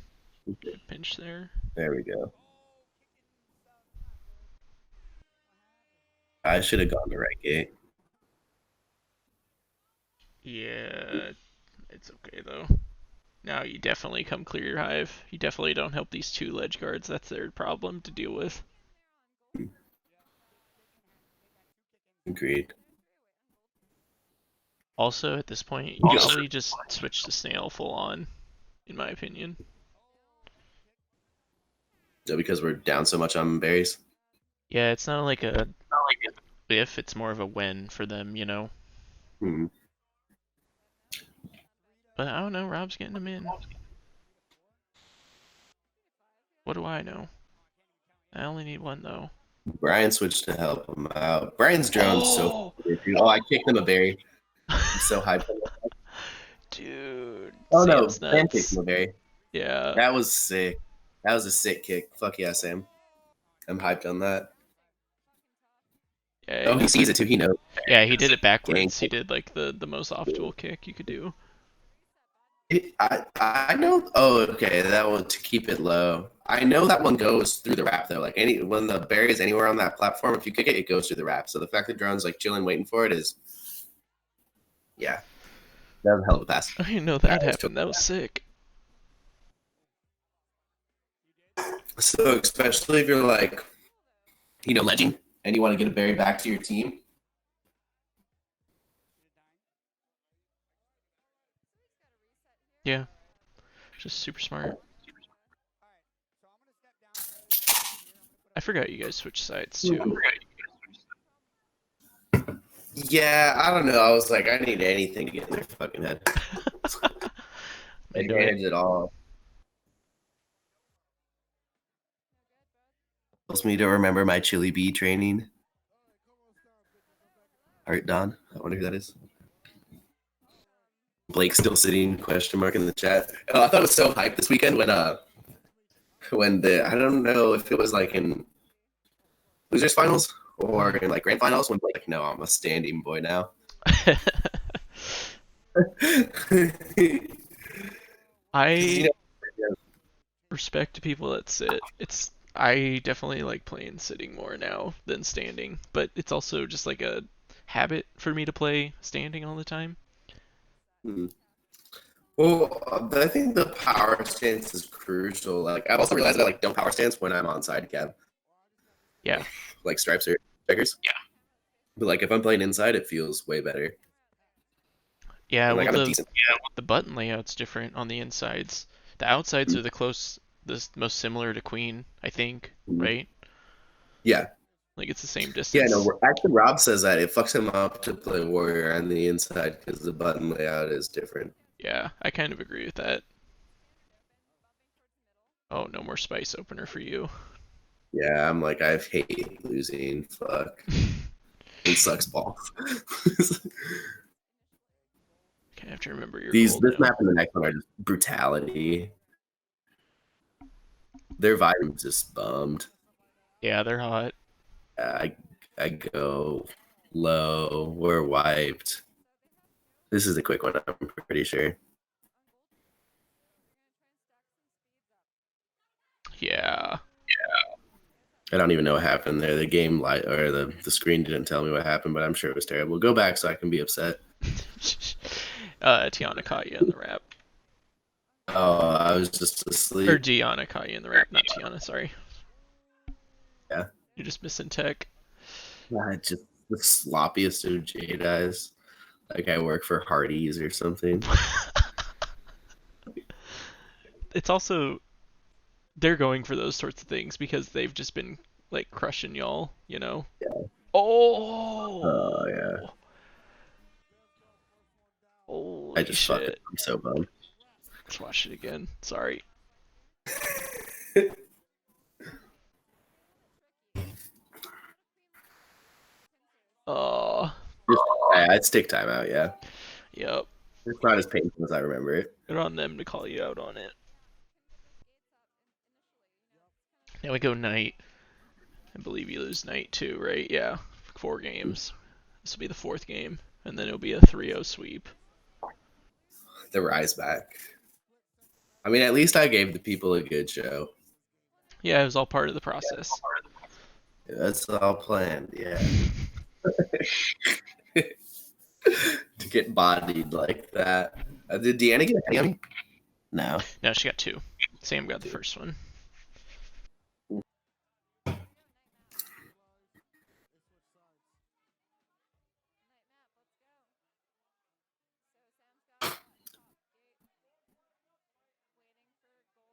Good pinch there. There we go. I should have gone the right gate. Yeah, it's okay though. Now you definitely come clear your hive. You definitely don't help these 2 ledge guards. That's their problem to deal with. Agreed. Also, at this point, you probably just switch to snail full on, in my opinion. So because we're down so much on berries? Yeah, it's not like a if, it's more of a when for them, you know? Hmm. But I don't know, Rob's getting them in. What do I know? I only need 1 though. Brian switched to help him out. Brian's drone's so weird, dude. Oh, I kicked him a berry. I'm so hyped. Dude, Oh no, Sam's Sam kicked nuts. him a berry. Yeah. That was sick. That was a sick kick. Fuck yeah, Sam. I'm hyped on that. Yeah, Oh, he sees it too. He knows. yeah, he did it backwards. Gang. He did like the most optimal kick you could do. I know. Oh, okay. That one to keep it low. I know that one goes through the wrap though. Like when the berry is anywhere on that platform, if you kick it, it goes through the wrap. So the fact that drone's like chilling, waiting for it is, yeah, that was a hell of a pass. I didn't know that happened. That was sick. So especially if you're like, ledging and you want to get a berry back to your team. Yeah, just super smart. I forgot you guys switched sides too. Yeah, I don't know. I was like, I need anything to get in their fucking head. Advantage it all. Helps me to remember my chili bee training. Art Don. I wonder who that is. Blake still sitting ? In the chat. Oh, I thought it was so hyped this weekend when the I don't know if it was like in losers finals or in like grand finals when Blake, no, I'm a standing boy now. I respect to people that sit. I definitely like playing sitting more now than standing, but it's also just like a habit for me to play standing all the time. Well, I think the power stance is crucial. Like I've also realized that I don't power stance when I'm on side cab. Yeah. Like stripes or checkers. Yeah. But like if I'm playing inside, it feels way better. Yeah, like, well the button layout's different on the insides. The outsides are the most similar to Queen, I think, right? Yeah. Like it's the same distance. Yeah, no. Actually, Rob says that it fucks him up to play Warrior on the inside because the button layout is different. Yeah, I kind of agree with that. Oh, no more spice opener for you. Yeah, I'm like, I hate losing. Fuck. It sucks balls. Okay, I have to remember your This gold now. map and the next one are just brutality. Their vibe is just bummed. Yeah, they're hot. I go low. We're wiped. This is a quick one, I'm pretty sure. Yeah. I don't even know what happened there. The game light or the screen didn't tell me what happened, but I'm sure it was terrible. Go back so I can be upset. Tiana caught you in the wrap. Oh, I was just Or asleep. Deanna caught you in the wrap, not Tiana, sorry. Yeah. You're just missing tech. Just the sloppiest of Jade eyes. Like I work for Hardee's or something. It's also they're going for those sorts of things because they've just been like crushing y'all, you know. Yeah. Oh yeah. Oh, I holy just fucking shit! I'm so bummed. Let's watch it again. Sorry. Oh, I'd stick timeout, yeah. yep. It's not as painful as I remember it. Good on them to call you out on it. Now we go night. I believe you lose night too, right? Yeah, 4 games. This will be the 4th game, and then it'll be a 3-0 sweep. The rise back. I mean, at least I gave the people a good show. Yeah, it was all part of the process. That's all planned, yeah. To get bodied like that. Did Deanna get a penny on me? No. No, she got 2. Sam got the first one.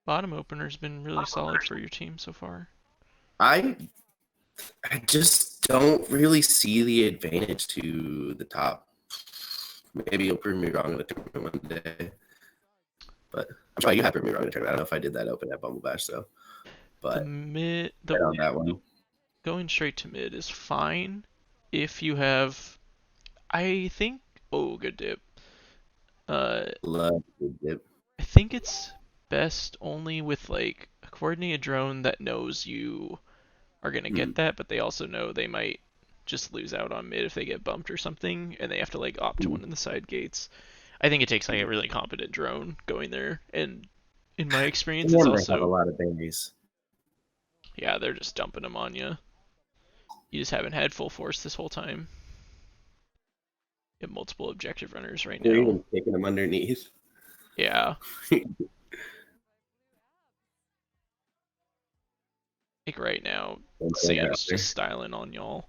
Bottom opener's been really solid for your team so far. I I just don't really see the advantage to the top. Maybe you'll prove me wrong in the tournament one day. But I'm sure you have proved me wrong in the tournament. I don't know if I did that open at Bumble Bash though. The But mid, right on that one. going straight to mid is fine if you have. I think. Oh, good dip. Love the dip. I think it's best only with like a coordinated drone that knows you are gonna get that, but they also know they might just lose out on mid if they get bumped or something, and they have to like opt to one of the side gates. I think it takes like a really competent drone going there, and in my experience, it's And they have a also lot of berries. yeah, they're just dumping them on you. You just haven't had full force this whole time. You have multiple objective runners right They're now. even kicking them underneath. Yeah, like right now, Sam's just styling on y'all.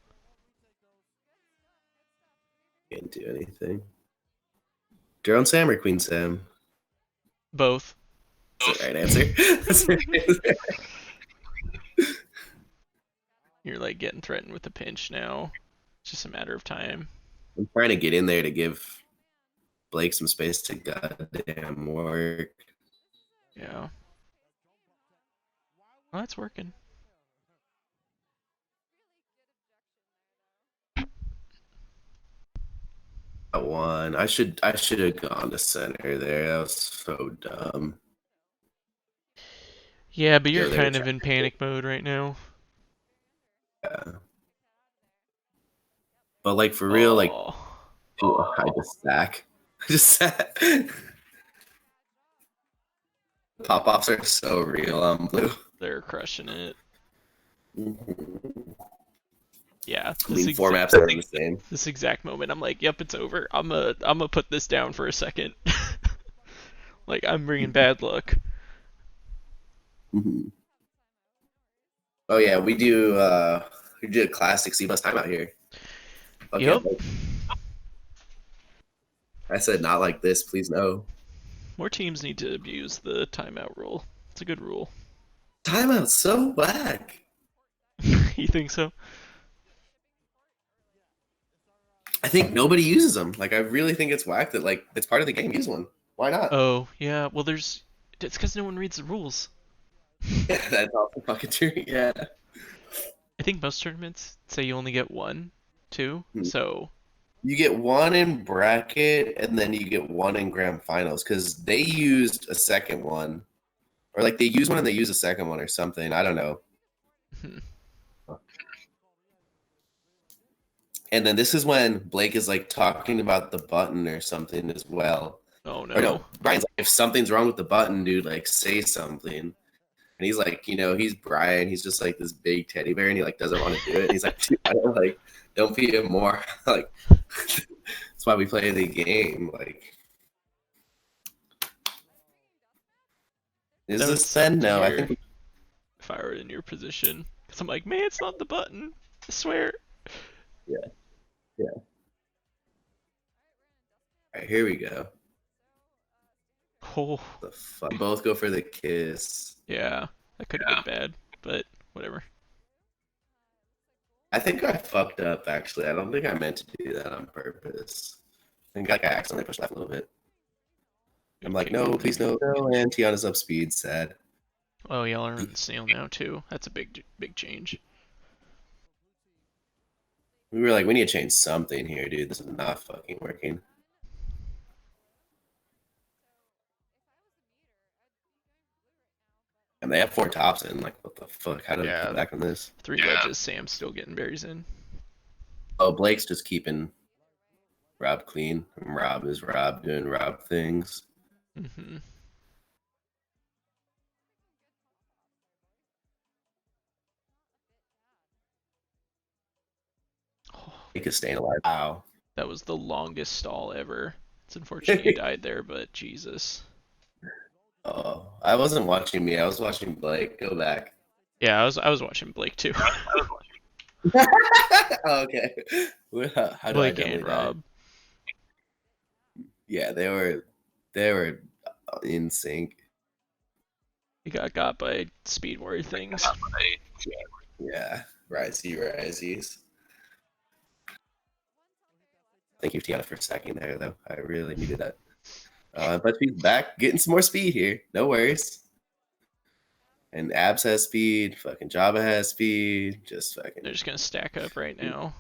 Can't do anything. Drone Sam or Queen Sam? Both. That's the right answer. That's the right answer. You're like getting threatened with a pinch now. It's just a matter of time. I'm trying to get in there to give Blake some space to goddamn work. Yeah. Well, that's working. That one. I should have gone to center there. That was so dumb. Yeah, but you're Go there to kind try. of in panic mode right now. Yeah. But like for real, like Oh, I just sack. I just sat. Pop offs are so real on blue. they're crushing it. Mm-hmm. Yeah, I mean, four maps are the same. this exact moment, I'm like, yep, it's over. I'm gonna put this down for a second. Like I'm bringing bad luck. Mm-hmm. Oh yeah, we do a classic C plus timeout here. Okay. Yep. I said not like this, please no. More teams need to abuse the timeout rule. It's a good rule. Timeout's so whack. You think so? I think nobody uses them. Like I really think it's whack that like it's part of the game. Use one. Why not? Oh, yeah. Well, it's because no one reads the rules. Yeah, that's also fucking true. Yeah. I think most tournaments say you only get 1, 2. So You get one in bracket and then you get one in grand finals because they used a second one. Or like they use one and they use a second one or something. I don't know. And then this is when Blake is like talking about the button or something as well. Oh Or no, no. Brian's like, if something's wrong with the button, dude, like say something. And he's like, he's Brian. He's just like this big teddy bear, and he like doesn't want to do it. And he's like, dude, I don't feed him more. Like, that's why we play the game. Like, is That would this suck then? to No, I hear think. if I were in your position. Because I'm like, man, it's not the button. I swear. Yeah, yeah. All right, here we go. Oh, The fuck? Both go for the kiss. yeah. That could have been bad, but whatever. I think I fucked up. Actually, I don't think I meant to do that on purpose. I think like I accidentally pushed left a little bit. I'm like, no, please no, no. And Tiana's up speed. Sad. Oh, y'all are in the snail now, too. That's a big change. We were like, we need to change something here, dude. This is not fucking working. And they have 4 tops in. Like, what the fuck? How do we Yeah, get back on this? 3 ledges, Sam's still getting berries in. Oh, Blake's just keeping Rob clean. And Rob is Rob doing Rob things. Mm-hmm. Blake is staying alive. Wow. That was the longest stall ever. It's unfortunate you died there, but Jesus. Oh, I wasn't watching me. I was watching Blake. Go back. Yeah, I was watching Blake too. Oh, okay. How do I Blake and Rob. Yeah, they were in sync. He got by Speed Warrior things. Yeah, risey. Thank you, Tiana, for stacking there, though. I really needed that. But she's back, getting some more speed here. No worries. And Abs has speed. Fucking Java has speed. Just fucking. They're just gonna stack up right now.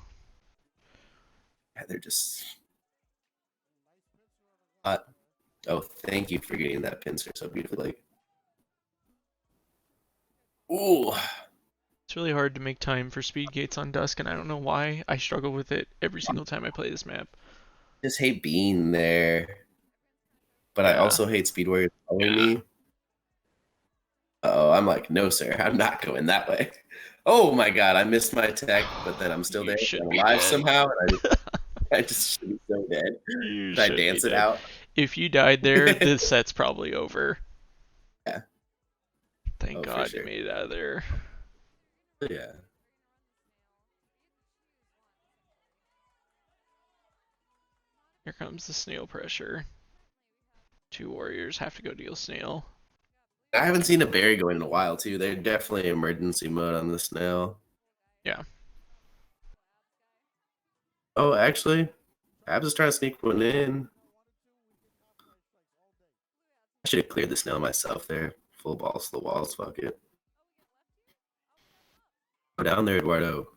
Yeah, they're just. Hot. Oh, thank you for getting that pincer so beautifully. Ooh. It's really hard to make time for speed gates on Dusk, and I don't know why. I struggle with it every single time I play this map. Just hate being there. But I Yeah. also hate Speed Warriors following me. Oh, I'm like, no, sir, I'm not going that way. Oh my god, I missed my tech, but then I'm still You there. should I'm be alive dead. somehow, and I just should be so dead. You Should I should be dance it dead. out? If you died there, this set's probably over. Yeah. Thank Oh, for God you sure. made it out of there. Yeah. Here comes the snail pressure. 2 warriors have to go deal snail. I haven't seen a berry going in a while, too. They're definitely emergency mode on the snail. Yeah. Oh, actually, Abs is trying to sneak one in. I should have cleared the snail myself there. Full balls to the walls, fuck it. Go down there, Eduardo.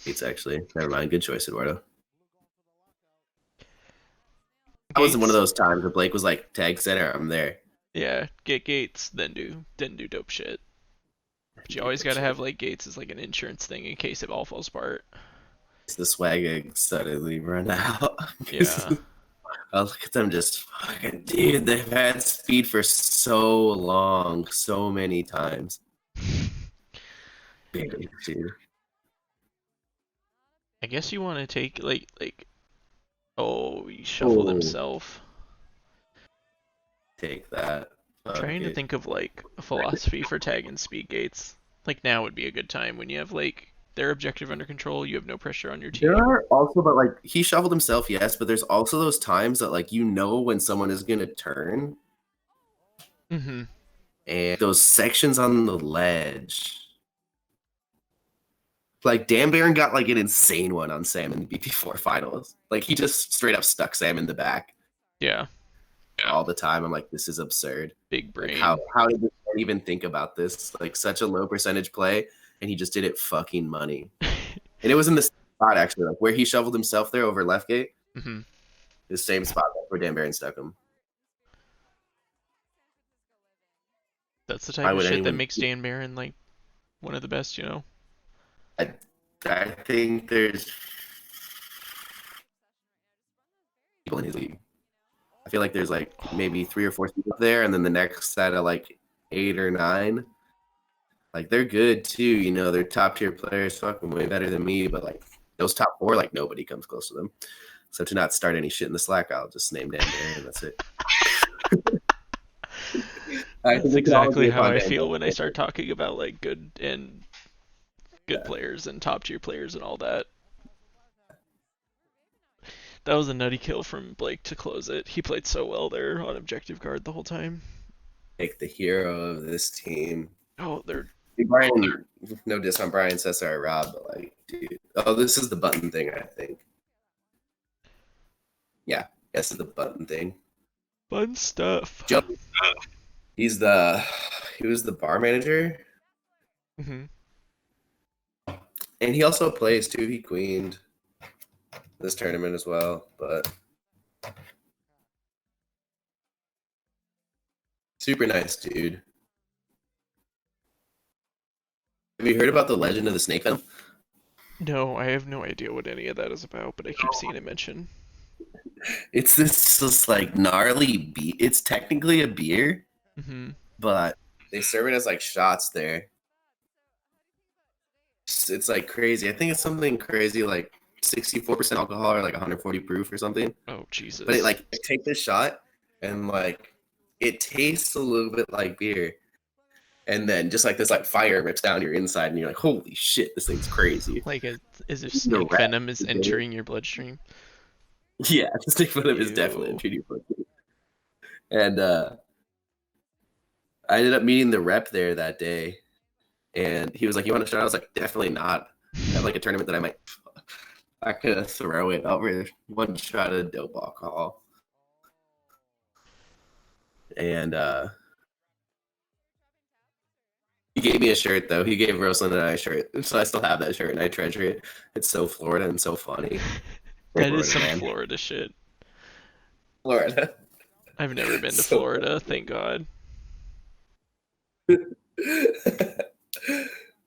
It's actually. Never mind. Good choice, Eduardo. That was one of those times where Blake was like, tag center, I'm there. Yeah, get gates, then do dope shit. But you always gotta have like gates as like an insurance thing in case it all falls apart. It's the swag suddenly run out. Yeah. Oh, look at them just fucking dude. They've had speed for so long, so many times. Dude. I guess you want to take like oh, he shuffled himself. Take that. I'm trying to think of like a philosophy for tagging speed gates. Like now would be a good time when you have like their objective under control, you have no pressure on your team. There are also, but like he shuffled himself, yes, but there's also those times that like when someone is gonna turn. Mm-hmm. And those sections on the ledge. Like Dan Barron got like an insane one on Sam in the BP4 finals. Like he just straight up stuck Sam in the back. Yeah. All the time. I'm like, this is absurd. Big brain. Like, how did this man even think about this? Like such a low percentage play, and he just did it fucking money. And it was in the spot actually, like where he shoveled himself there over left gate. Mm-hmm. The same spot where Dan Barron stuck him. That's the type of shit that makes Dan Barron like one of the best, you know. I think there's people in his league. I feel like there's like maybe 3 or 4 people there, and then the next set of like 8 or 9. Like they're good too, you know, they're top tier players, fucking way better than me, but like those top 4, like nobody comes close to them. So to not start any shit in the Slack, I'll just name Dan Barry and that's it. I That's think we can all exactly agree how upon I Dan feel when I Barry. start talking about like good Yeah. players and top tier players and all that. That was a nutty kill from Blake to close it. He played so well there on objective guard the whole time. Like the hero of this team. Oh, they're Brian, no diss on Brian Cesar Rob, but like, dude. Oh, this is the button thing, I think. Yeah, this is the button thing. fun stuff. Joe, he was the bar manager, hmm and he also plays too. He queened this tournament as well, but super nice dude. Have you heard about the legend of the snake venom? No, I have no idea what any of that is about, but I keep seeing it mentioned. It's this like gnarly beer. It's technically a beer, hmm but they serve it as like shots there. It's like crazy. I think it's something crazy like 64% alcohol or like 140 proof or something. Oh But it Jesus! like take this shot and like it tastes a little bit like beer. And then just like this like fire rips down your inside and you're like, holy shit, this thing's crazy. Like as if The snake rat, venom is entering your bloodstream. yeah, the snake venom is definitely Ew. in 2D. And I ended up meeting the rep there that day, and he was like, "You want a shot?" I was like, "Definitely not." I have like a tournament that I could throw it over one shot of dope alcohol, and he gave me a shirt though. He gave Rosalind and I a shirt, so I still have that shirt and I treasure it. It's so Florida and so funny. That is Florida, some man. Florida shit. Florida. I've never been to So Florida, thank God.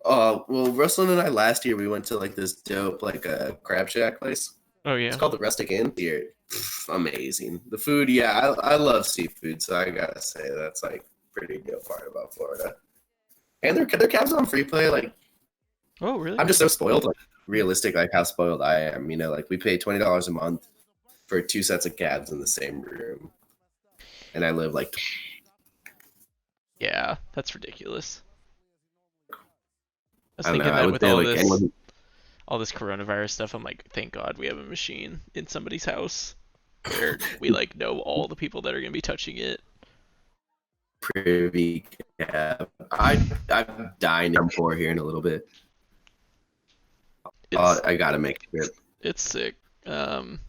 well, Rosalind and I last year we went to like this dope like a crab shack place. Oh It's yeah. called the Rustic Inn here. Amazing. The food, yeah, I love seafood, so I gotta say that's like pretty good part about Florida. And their cabs on free play. Like Oh really? I'm just so spoiled. Like realistic, like how spoiled I am. You know, like we pay $20 a month for 2 sets of cabs in the same room, and I live like Yeah, that's ridiculous. I was I don't know. thinking I that would with say like anyone all this coronavirus stuff, I'm like, thank God we have a machine in somebody's house where we like know all the people that are gonna be touching it. privy cab. I'm dying to pour here in a little bit. It's I gotta make a trip. it's sick. Um,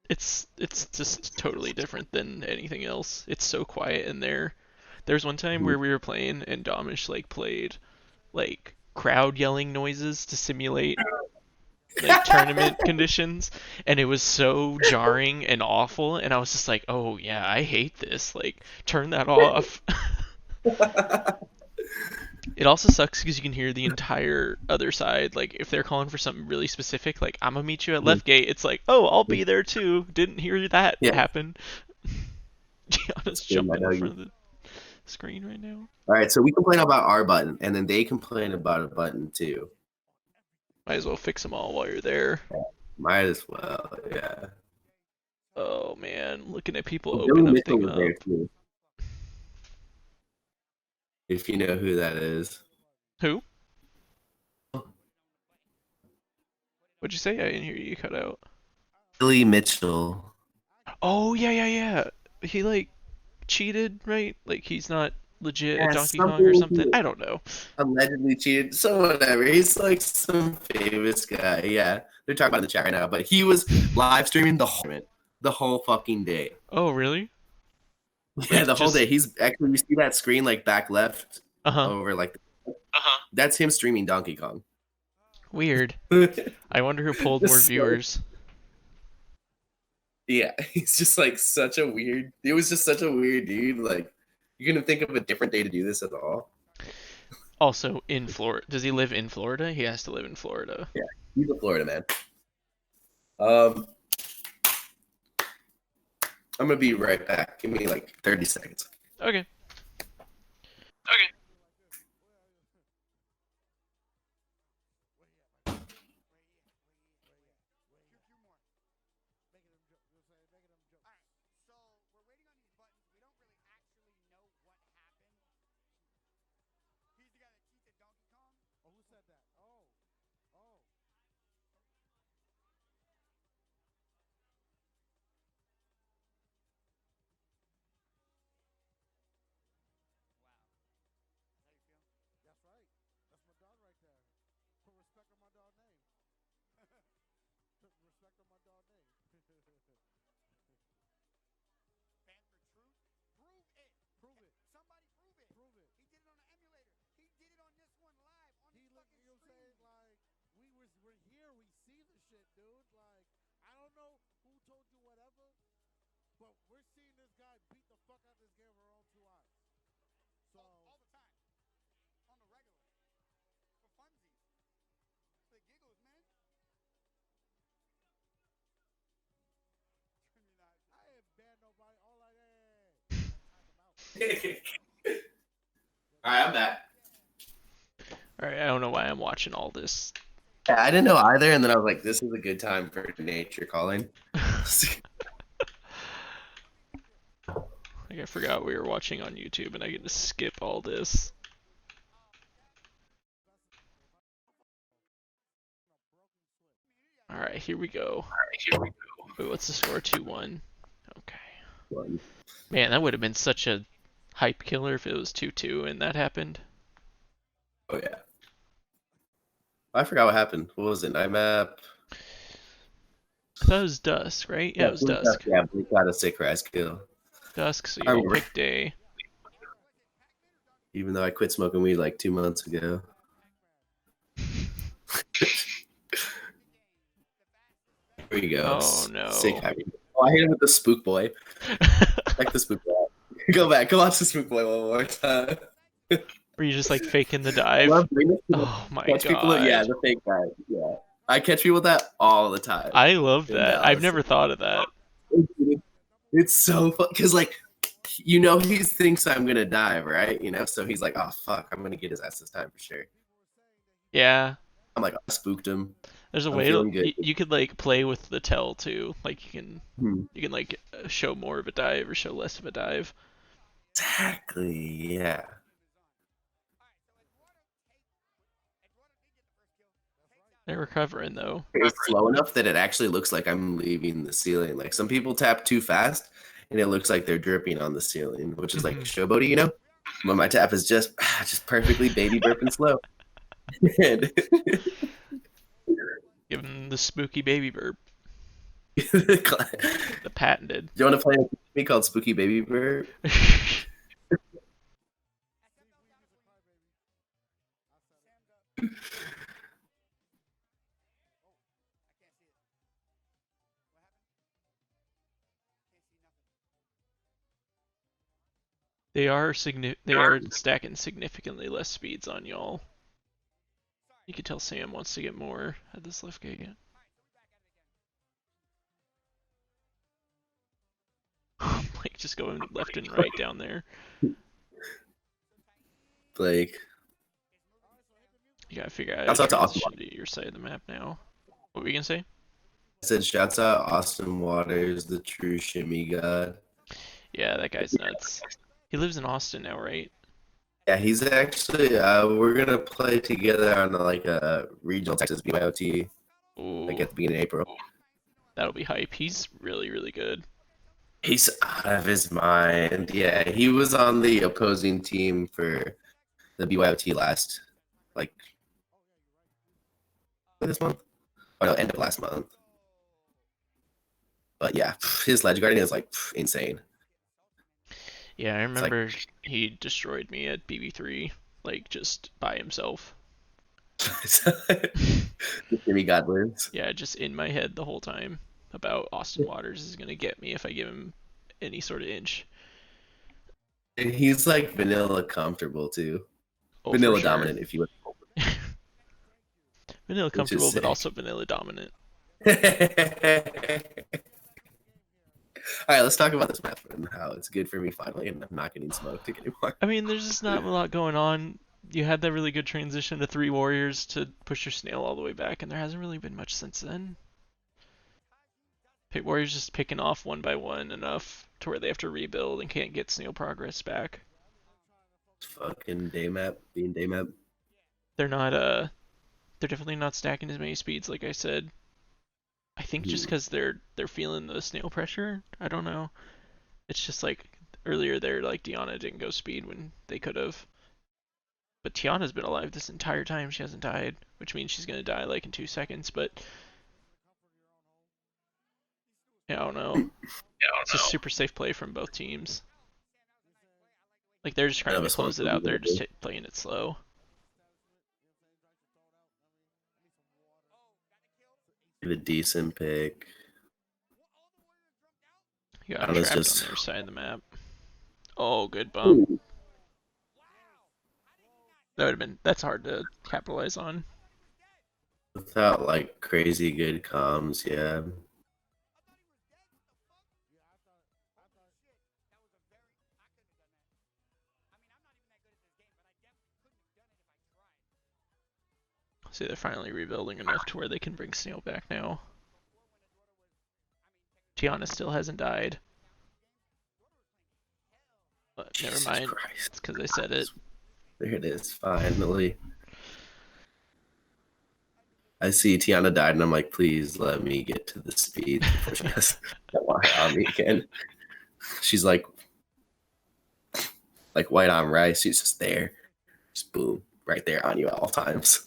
it's just totally different than anything else. It's so quiet in there. There's one time where we were playing and Domish like played like crowd yelling noises to simulate like tournament conditions, and it was so jarring and awful, and I was just like, oh yeah, I hate this, like turn that off. It also sucks because you can hear the entire other side. Like if they're calling for something really specific, like I'm gonna meet you at left gate, it's like, oh, I'll be there too. Didn't hear that Yeah, happen. Gianna's I jumping know in you. front of the screen right now. All right, so we complain about our button, and then they complain about a button too. Might as well fix them all while you're there. Might as well, yeah. Oh man, looking at people Well, open Billy up Mitchell thing was up. there too, if you know who that is. Who? What'd you say? I didn't hear you cut out. Billy Mitchell. Oh yeah, yeah, yeah. He like cheated, right? Like he's not legit at Yeah, Donkey Kong or something something. he I don't know. allegedly cheated. So whatever. He's like some famous guy. Yeah, they're talking about it in the chat right now. But he was live streaming the whole fucking day. Oh really? Yeah, Like the whole just day. He's actually you see that screen like back left uh-huh. over like that's him streaming Donkey Kong. Weird. I wonder who pulled more Just so viewers. yeah, he's just like such a weird. It was just such a weird dude. Like you couldn't think of a different day to do this at all. Also in Florida. Does he live in Florida? He has to live in Florida. Yeah, he's a Florida man. I'm gonna be right back. Give me like 30 seconds. Okay. Okay. All right, I'm back. All right. I don't know why I'm watching all this. Yeah, I didn't know either, and then I was like, "This is a good time for nature calling." Like I forgot we were watching on YouTube, and I get to skip all this. All right, here we go. Here we Wait, what's the score? 2-1. Okay. go. Man, that would have been such a hype killer if it was 2-2 and that happened. Oh yeah. I forgot what happened. What was it? Night map. I thought it was Dusk, right? Yeah, it was Dusk. Yeah, we got a sick rise kill. Dusk, so I you all remember. picked day. Even though I quit smoking weed like 2 months ago. Here we go. Oh no. Sick. Oh, I hit him with the spook boy. Like the spook boy. Go back. Go watch the spook boy one more time. Were you just like faking the I dive? love doing this. Oh my Catch people. god. Yeah, the fake guy. Yeah. I catch people with that all the time. I love in that. I've Dallas. never thought of that. It's so fun because, like, you know, he thinks I'm gonna dive, right? You know, so he's like, "Oh fuck, I'm gonna get his ass this time for sure." Yeah. I'm like, I spooked him. There's a I'm way feeling good. you could like play with the tell too. Like Hmm. you can like show more of a dive or show less of a dive. Exactly. Yeah. They're recovering though. It's slow enough that it actually looks like I'm leaving the ceiling. Like some people tap too fast, and it looks like they're dripping on the ceiling, which is like showboaty, you know. But my tap is just perfectly baby burping slow. Give them the spooky baby burp. The patented. Do you want to play a game called Spooky Baby Bird? They are stacking significantly less speeds on y'all. You can tell Sam wants to get more at this lift gate. Like just going left and right down there. Like, You gotta figure out shouts how out to to Austin. transition to your side of the map now. What were you gonna say? I said, shouts out Austin Waters, the true shimmy god. Yeah, that guy's nuts. He lives in Austin now, right? Yeah, he's actually. We're gonna play together on like a regional Texas BYOT, like Ooh, at the beginning of April. that'll be hype. He's really, really good. He's out of his mind. Yeah, he was on the opposing team for the BYOT last, like, this month. Oh no, end of last month. But yeah, his ledge guarding is like insane. Yeah, I It's like remember he destroyed me at BB3, like just by himself. the shimmy god lives. Yeah, just in my head the whole time about Austin Waters is gonna get me if I give him any sort of inch. And he's like vanilla comfortable too. Oh, for Vanilla sure. dominant, if you would. Vanilla Which is comfortable, but sick. also vanilla dominant. right, let's talk about this map and how it's good for me finally, and I'm not getting smoked anymore. I mean, there's just not a lot going on. You had that really good transition to 3 warriors to push your snail all the way back, and there hasn't really been much since then. Pit warriors just picking off one by one enough to where they have to rebuild and can't get snail progress back. Fucking day map being day map. They're not they're definitely not stacking as many speeds like I said. I think just because they're feeling the snail pressure. I don't know. It's just like earlier there, like Diana didn't go speed when they could have. But Tiana's been alive this entire time. She hasn't died, which means she's gonna die like in 2 seconds. But yeah, I don't know. It's just super safe play from both teams. Like they're just trying to close it out. They're just playing it slow. Give a decent pick. You got trapped just... on their side of the map. Oh, good bump. Ooh. That would have been. That's hard to capitalize on. Without like crazy good comms, yeah. See, they're finally rebuilding enough to where they can bring Snail back now. Tiana still hasn't died. But Jesus never mind. Christ. It's because I said it. There it is, finally. I see Tiana died, and I'm like, please let me get to the speed before she has that on me again. She's like white on rice. She's just there. Just boom, right there on you at all times.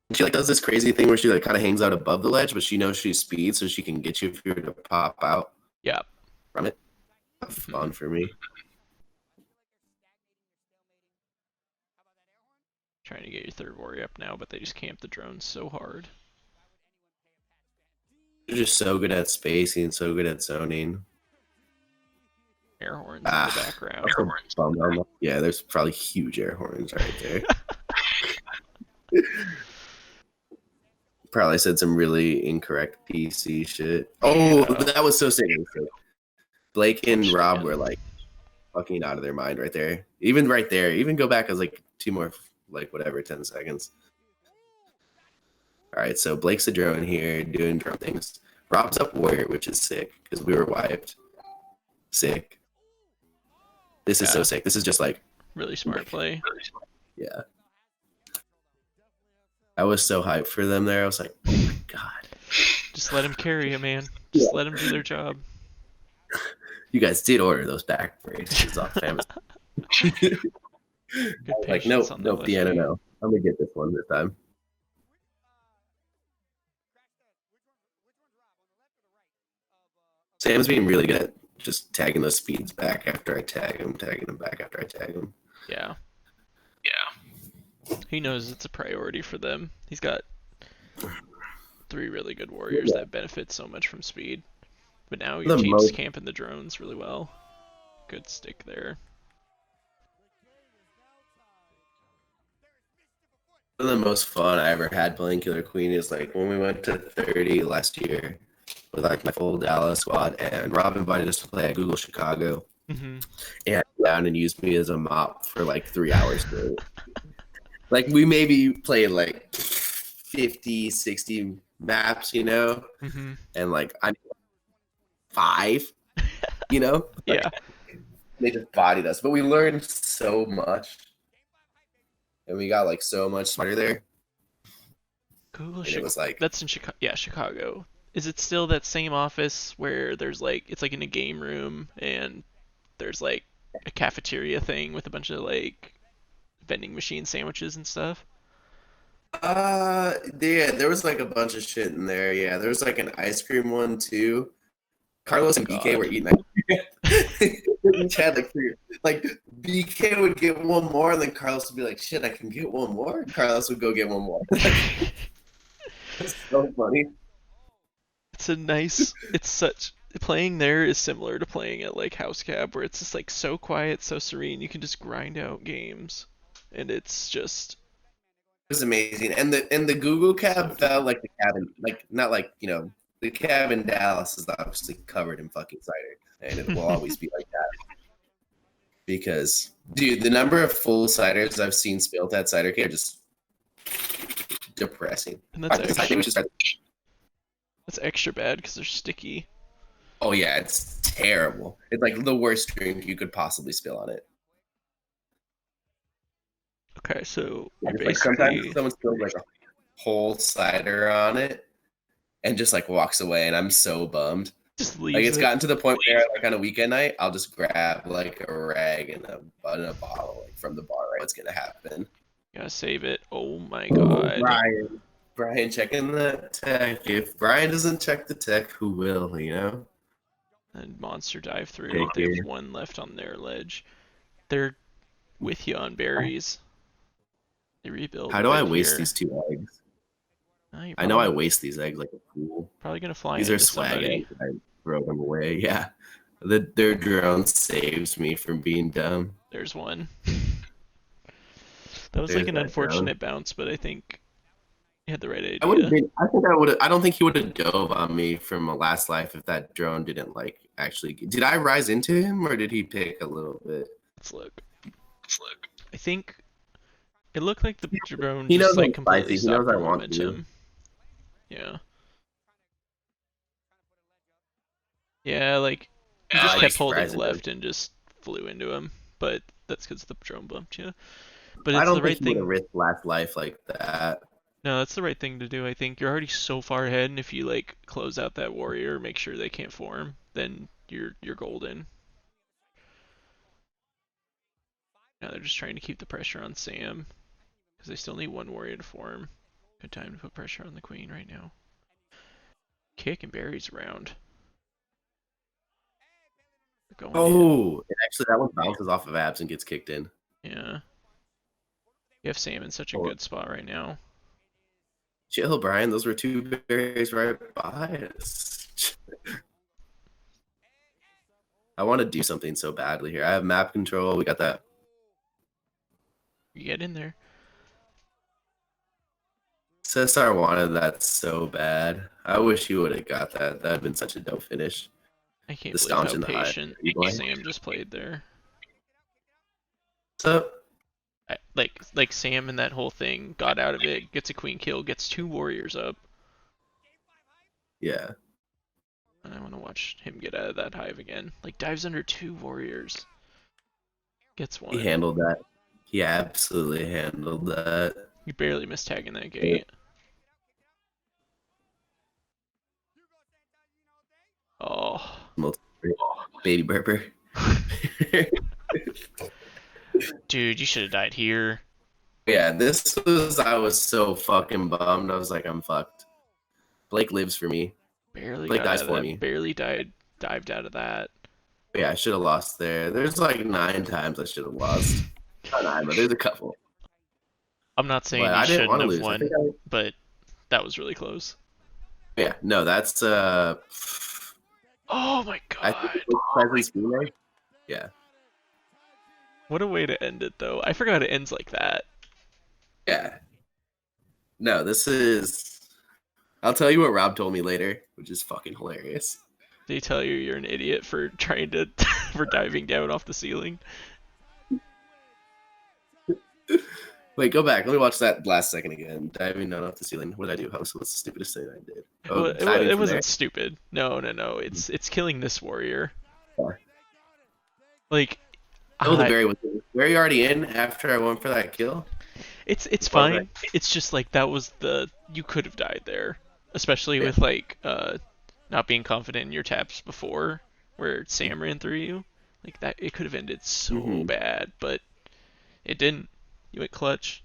And she like does this crazy thing where she like kind of hangs out above the ledge, but she knows she's speed, so she can get you if you were to pop out. Yeah. From it. Fun for me. Trying to get your third warrior up now, but they just camp the drones so hard. They're just so good at spacing, so good at zoning. Air horns in the background. Yeah, there's probably huge air horns right there. Probably said some really incorrect PC shit. Oh, that was so sick. Blake and Rob were like fucking out of their mind right there. Even right there. Even go back as like 2 more, like whatever, 10 seconds. All right, so Blake's a drone here doing drone things. Rob's up warrior, which is sick because we were wiped. Sick. This is so sick. This is just like really smart play. Yeah. I was so hyped for them there. I was like, oh my god. Just let him carry it, man. Just let them do their job. You guys did order those back braces off Amazon. Like, nope, Deanna, no. I'm gonna get this one this time. Sam's being really good at just tagging those speeds back after I tag him, tagging them back after I tag him. Yeah. He knows it's a priority for them. He's got 3 really good warriors that benefit so much from speed. But now your team's camping the drones really well. Good stick there. One of the most fun I ever had playing Killer Queen is like when we went to 30 last year with like my full Dallas squad, and Rob invited us to play at Google Chicago. And down and used me as a mop for like 3 hours straight. Like we maybe played like 50, 60 maps, you know? And like I 5, you know? Like, yeah. They just bodied us. But we learned so much. And we got like so much smarter there. Google Chicago. It was like that's in Chicago. Yeah, Chicago. Is it still that same office where there's like it's like in a game room and there's like a cafeteria thing with a bunch of like vending machine sandwiches and stuff? Yeah, there was like a bunch of shit in there. Yeah, there was like an ice cream one too. Carlos and BK were eating each had like 3. Like BK would get one more, and then Carlos would be like, "Shit, I can get one more." And Carlos would go get one more. It's so funny. It's a nice. It's such playing there is similar to playing at like House Cab, where it's just like so quiet, so serene. You can just grind out games, and it's just. It was amazing, and the Google Cab felt like the cabin, like not like The cab in Dallas is obviously covered in fucking cider, and it will always be like that. Because, dude, the number of full ciders I've seen spilled at cider cave are just depressing. And that's I think we should start. that's extra bad because they're sticky. Oh yeah, it's terrible. It's like the worst drink you could possibly spill on it. Okay, so Like, basically, like sometimes someone spills like a whole cider on it and just like walks away, and I'm so bummed. just Like leaves it's it. gotten to the point where like on a weekend night, I'll just grab like a rag and a bottle like from the bar. Right, what's gonna happen? Gotta save it. Oh my Oh, god. Brian checking the tech. If Brian doesn't check the tech, who will? You know. And monster dive through. Take They have care. one left on their ledge. They're with you on berries. They rebuild How do I right waste here. these 2 eggs? You're I know I waste these eggs like a fool. probably gonna fly These are into swag somebody. eggs. I throw them away. Yeah. Their drone saves me from being dumb. There's one. That was There's like an that drone. unfortunate bounce, but I think you had the right I would have idea. been. I think I would have. I don't think he would have dove on me from a last life if that drone didn't like actually. Did I rise into him or did he pick a little bit? Let's look. I think it looked like the drone He just knows like I'm completely spicy. He knows stopped I your want to. momentum. Yeah. Yeah, like he just I kept just holding rise into him. left and just flew into him, but that's because the drone bumped you. But I it's the don't think right he would have thing. risked last life like that. No, that's the right thing to do. I think you're already so far ahead, and if you like close out that warrior, make sure they can't form, then you're golden. Now they're just trying to keep the pressure on Sam because they still need one warrior to form. Good time to put pressure on the queen right now. Kick and berries around. They're going in. Oh, and actually, that one bounces off of abs and gets kicked in. Yeah. You have Sam in such a Oh, good spot right now. chill, Brian. Those were 2 berries right by us. I want to do something so badly here. I have map control. We got that. You get in there. Cesar wanted that so bad. I wish he would have got that. That'd been such a dope finish. I can't The believe staunch how in the high. patient Boy. Sam just played there. So Like Sam in that whole thing got out of it, gets a queen kill, gets 2 warriors up, yeah, and I want to watch him get out of that hive again. Like dives under 2 warriors, gets he 1. handled that. He absolutely handled that. He barely missed tagging that gate. Oh. Baby burper. Dude, you should have died here. Yeah, this was. I was so fucking bummed. I was like, I'm fucked. Blake lives for me. Barely Blake got dies out of for that. me. Barely dived out of that. Yeah, I should have lost there. There's like 9 times I should have lost. Not 9, but there's a couple. I'm not saying But you I didn't shouldn't want to have lose. I think won, but that was really close. yeah, no, that's Oh my I think god. it's presence Blu-ray. Yeah. What a way to end it, though. I forgot it ends like that. Yeah. No, this is. I'll tell you what Rob told me later, which is fucking hilarious. They tell you you're an idiot for trying to for diving down off the ceiling. Wait, go back. Let me watch that last second again. Diving down off the ceiling. What did I do? What's the stupidest thing I did? Oh, Well, diving it from there. wasn't stupid. No. It's killing this warrior. Yeah. Like, Oh, the berry was Berry already in after I went for that kill. it's fine. It's just like that was you could have died there, especially with like not being confident in your taps before, where Sam ran through you. Like that, it could have ended so bad, but it didn't. You went clutch.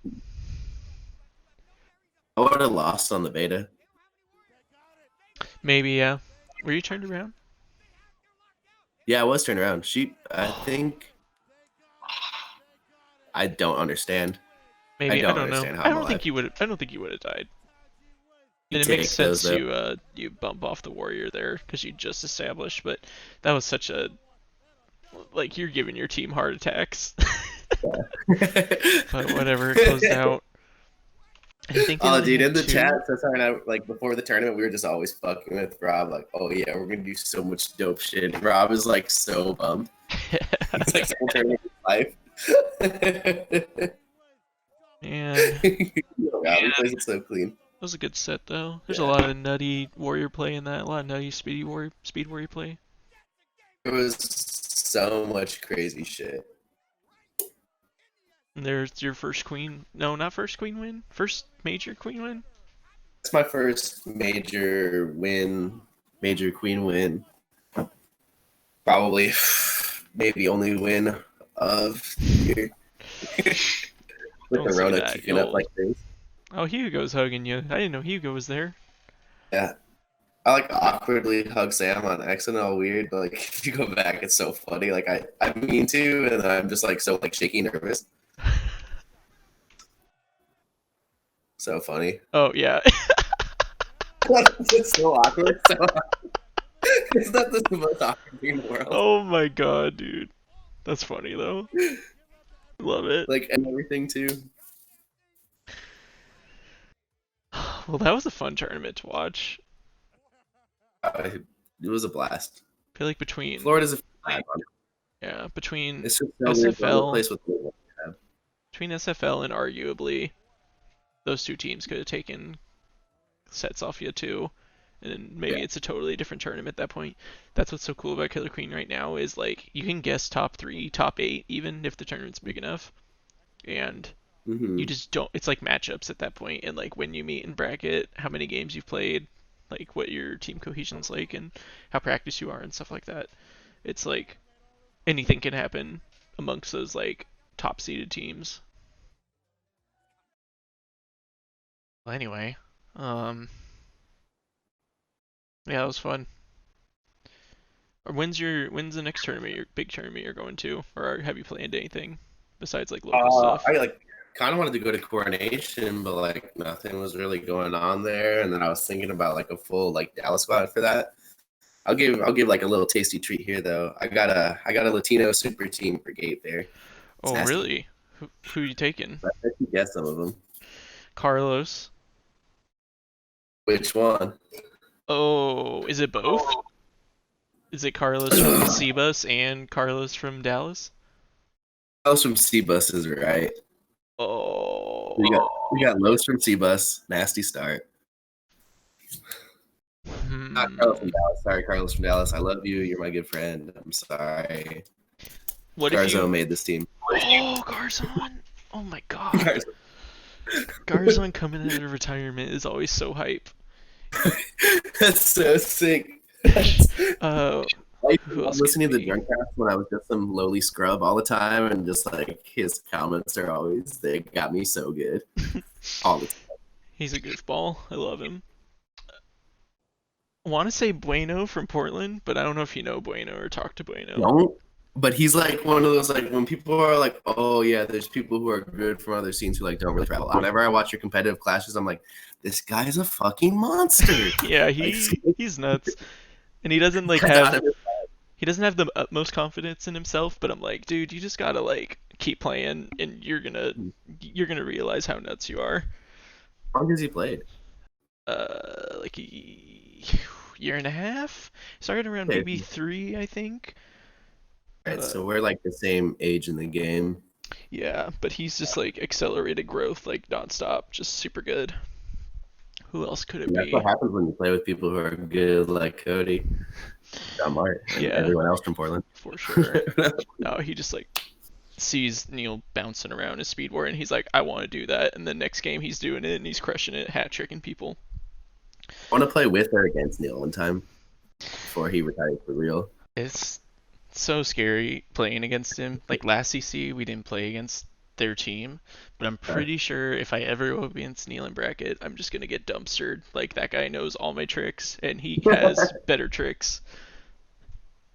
I would have lost on the beta. Maybe, yeah. Were you turned around? Yeah, I was turned around. I think. I don't understand. Maybe I don't know. understand how I I'm don't alive. think you would. I don't think you would have died. You And it makes take those, sense though. you bump off the warrior there because you just established. But that was such a like you're giving your team heart attacks. But whatever, it closed out. I think they Oh, only dude, had in the chat, two. Cesar and I, like before the tournament, we were just always fucking with Rob. Like, oh yeah, we're gonna do so much dope shit. And Rob is like so bummed. He's like second tournament of his life. Man, Rob, he plays it so clean. that was a good set though. There's a Yeah, lot of nutty warrior play in that. A lot of nutty speed warrior play. it was so much crazy shit. And there's your first queen. No, not first queen win. First major queen win. That's my first major win, major queen win. Probably, maybe only win of the year. With Don't the say Rona that. kicking up You'll. like this. Oh, Hugo's hugging you. I didn't know Hugo was there. Yeah. I like awkwardly hug Sam on accident, all weird. But like if you go back, it's so funny. Like I mean to, and I'm just like so like shaky, nervous. So funny. Oh yeah. It's so awkward. So it's not the most awkward thing in the world. Oh my god, dude. That's funny though. Love it. Like and everything too. Well, that was a fun tournament to watch. It was a blast. I feel like between Florida's a flag on it. yeah, between It's just so weird going to a SFL, place with between SFL and arguably those two teams could have taken sets off you too. And then maybe yeah. it's a totally different tournament at that point. That's what's so cool about Killer Queen right now is like you can guess top 3, top 8 even if the tournament's big enough. And you Mm-hmm. just don't it's like matchups at that point and like when you meet in bracket, how many games you've played, like what your team cohesion's like and how practiced you are and stuff like that. It's like anything can happen amongst those like top seeded teams. Well, anyway, um yeah, it was fun. Or when's the next tournament, your big tournament you're going to? Or have you planned anything besides like local stuff? I like kind of wanted to go to Coronation, but like nothing was really going on there. And then I was thinking about like a full like Dallas squad for that. I'll give like a little tasty treat here though. I got a Latino super team for Gate there. It's Oh, nasty. really? Who you taking? But I bet you guess some of them. Carlos. Which one? Oh, is it both? Is it Carlos from Cebus and Carlos from Dallas? Los from C-Bus is right. We got Oh. we got Los from C-Bus. Nasty start. Not Carlos from Hmm. Dallas. Sorry, Carlos from Dallas. I love you. You're my good friend. I'm sorry. What if Garzo you? made this team. Oh, Garzon! Oh my God, Garzon coming out of retirement is always so hype. That's so sick. That's, Uh, I who was else could listening it to the be? Drunkcast when I was just some lowly scrub all the time, and just like his comments are always they got me so good all the time. He's a goofball. I love him. I want to say Bueno from Portland, but I don't know if you know Bueno or talk to Bueno. Don't, but he's like one of those like when people are like, oh yeah, there's people who are good from other scenes who like don't really travel. Whenever I watch your competitive clashes, I'm like, this guy's a fucking monster. Yeah, Like, he's nuts, and he doesn't like out have of it. he doesn't have the utmost confidence in himself. But I'm like, dude, you just gotta like keep playing, and you're gonna realize how nuts you are. How long has he played? Like a year and a half. Started around Okay, maybe 3, I think. right, Uh, so we're like the same age in the game. yeah, but he's just like accelerated growth, like nonstop, just super good. Who else could it And that's what be? happens when you play with people who are good, like Cody, John Mart, and Yeah, everyone else from Portland. for sure. No, he just like sees Neil bouncing around his speed war, and he's like, I want to do that. And the next game he's doing it, and he's crushing it, hat tricking people. I want to play with or against Neil one time before he retires for real. It's so scary playing against him. Like last CC, we didn't play against their team, but I'm Uh, pretty sure if I ever go up against Neil in bracket, I'm just gonna get dumpstered. Like that guy knows all my tricks, and he has better tricks,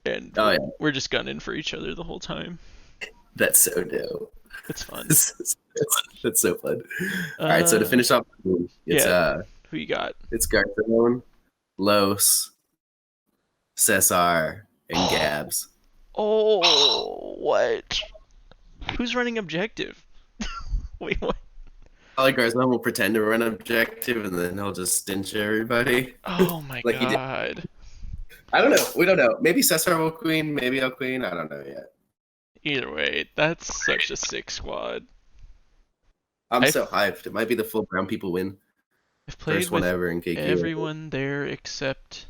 and oh we're yeah, we're just gunning for each other the whole time. that's so dope. It's fun. That's so fun. All right, so to Uh, finish off, it's yeah. Who you got? it's Garcon, Los, Cesar, and Gabs. Oh, what? Who's running objective? Wait, what? Ollie Garzon will pretend to run objective and then he'll just stinch everybody Oh my like he did. god. I don't know. We don't know. Maybe Cesar will queen. Maybe I'll queen. I don't know yet. Either way, that's such a sick squad. I'm so I've hyped. It might be the full brown people win. I've played First one with ever in KQ. everyone there except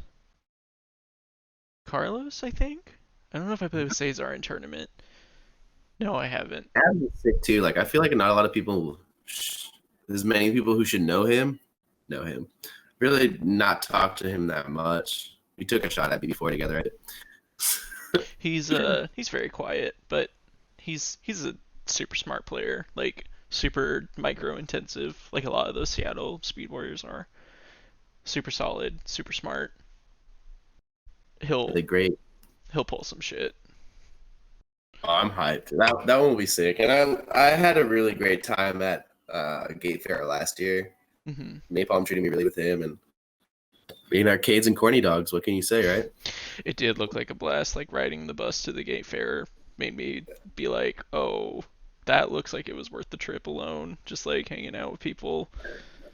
Carlos, I think. I don't know if I played with Cesar in tournament. No, I haven't. Adams is sick too. Like I feel like not a lot of people, there's many people who should know him. Really not talk to him that much. We took a shot at BB4 together, right? He's very quiet, but he's a super smart player. Like super micro intensive, like a lot of those Seattle Speed Warriors are. Super solid, super smart. He'll Really great. he'll pull some shit. Oh, I'm hyped. That one will be sick. And I had a really great time at Gate Fair last year. Hmm. Napalm treating me really with him and being arcades and corny dogs. What can you say, right? It did look like a blast. Like riding the bus to the gate fair made me be like, oh, that looks like it was worth the trip alone. Just like hanging out with people.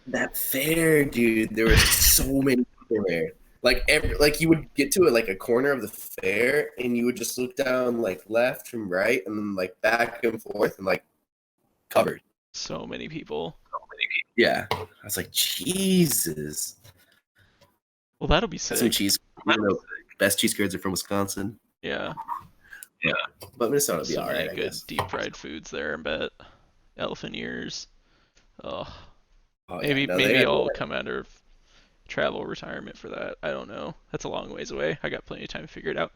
That fair, dude. There were so many people there. Like you would get to like a corner of the fair and you would just look down like left and right and then like back and forth and like covered. So many people. Yeah. I was like, Jesus. Well, that'll be Got some sick. cheese. Even though best cheese curds are from Wisconsin. Yeah. Yeah. But Minnesota would be So all many right, I good guess. deep fried foods there, I bet. Elephant ears. Oh, Oh yeah. maybe No, they maybe got I'll come out of travel retirement for that. I don't know. That's a long ways away. I got plenty of time to figure it out.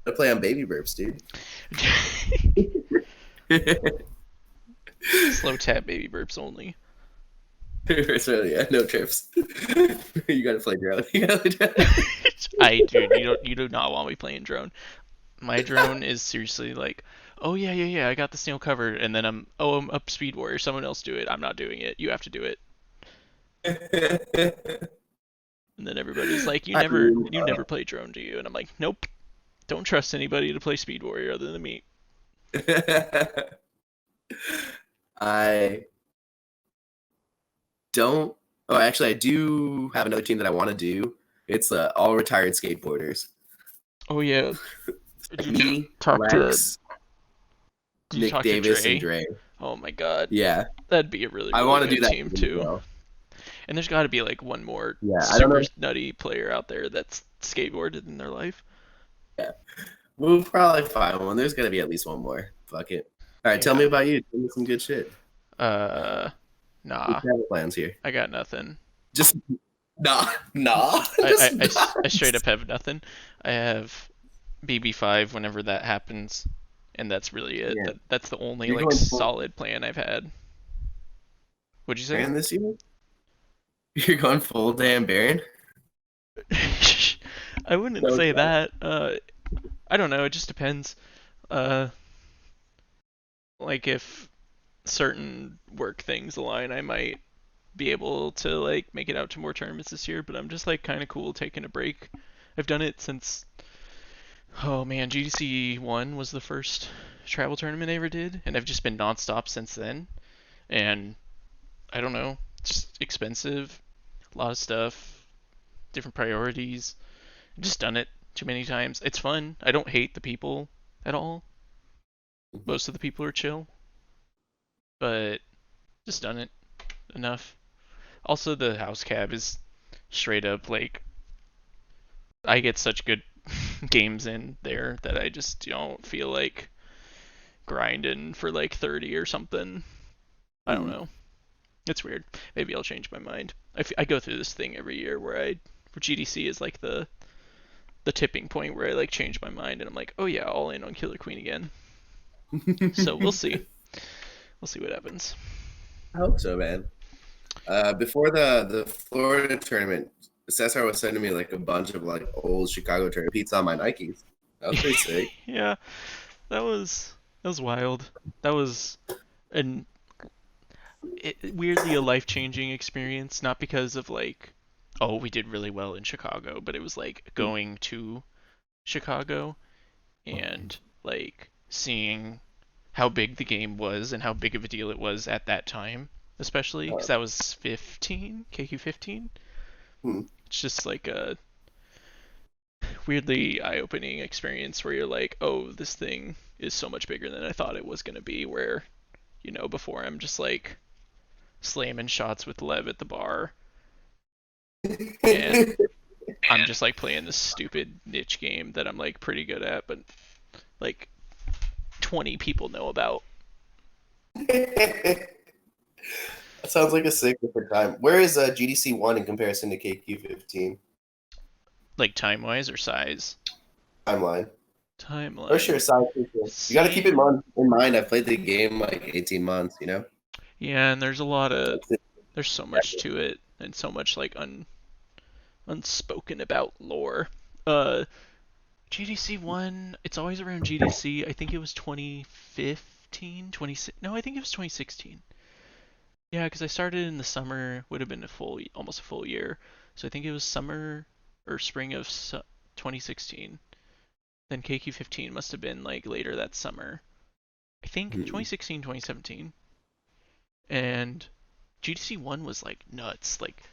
to play on baby burps, dude. Slow tap baby burps only. So yeah, no trips. You gotta play drone. Dude, you do not want me playing drone. My drone is seriously like, oh yeah, I got the snail covered, and then I'm up speed warrior. Someone else do it. I'm not doing it. You have to do it. And then everybody's like, I mean, you never play drone, do you? And I'm like, nope. Don't trust anybody to play speed warrior other than me. I don't. Oh, actually, I do have another team that I want to do. It's all retired skateboarders. Oh yeah. Like Did you me, talk to Lex, Did you Nick talk to Davis, and Dre? Dre. Oh my god. Yeah, That'd be a really, I really want to do good that team team as too. well. And there's got to be like one more Yeah, I don't super know. nutty player out there that's skateboarded in their life. Yeah, we'll probably find one. There's gonna be at least one more. Fuck it. All right, tell Yeah. me about you. Tell me some good shit. Uh, We nah. have plans here. I got nothing. Just nah, I, I, just I, not. I straight up have nothing. I have BB5 whenever that happens, and that's really it. Yeah, That's the only you're like going full solid plan I've had. What'd you say? Baron this year. You're going full damn Baron. I wouldn't No, say that. I don't know. It just depends. Uh, like if certain work things align, I might be able to like make it out to more tournaments this year. But I'm just like kind of cool taking a break. I've done it since, oh man, GDC one was the first travel tournament I ever did, and I've just been nonstop since then. And I don't know, just expensive, a lot of stuff, different priorities. I've just done it too many times. It's fun. I don't hate the people at all. Most of the people are chill, but just done it enough. Also, the house cab is straight up like I get such good games in there that I just don't feel like grinding for like 30 or something. I don't know. It's weird. Maybe I'll change my mind. I go through this thing every year where GDC is like the tipping point where I like change my mind and I'm like, oh yeah, all in on Killer Queen again. So we'll see. We'll see what happens. I hope so, man. Before the Florida tournament, Cesar was sending me like a bunch of like old Chicago tournament repeats on my Nikes. That was pretty sick. Yeah, that was wild. That was an weirdly a life changing experience. Not because of like, oh, we did really well in Chicago, but it was like going to Chicago and like seeing how big the game was and how big of a deal it was at that time, especially because that was 15, KQ 15. Hmm. It's just like a weirdly eye-opening experience where you're like, oh, this thing is so much bigger than I thought it was gonna be. Where before I'm just like slamming shots with Lev at the bar, and I'm just like playing this stupid niche game that I'm like pretty good at, but like 20 people know about. That sounds like a sick different time. Where is GDC one in comparison to KQ15 Like time wise or size? timeline? For Timeline. sure, size for sure. You got to keep it Seen. in mind. I've played the game like 18 months. You know. Yeah, and there's so much to it and so much like unspoken about lore. Uh, GDC one, it's always around GDC. I think it was 2015, 20, no, I think it was 2016. Yeah, because I started in the summer, would have been almost a full year. So I think it was summer or spring of 2016. Then KQ15 must have been like later that summer. I think Hmm. 2016, 2017. And GDC 1 was like nuts. Like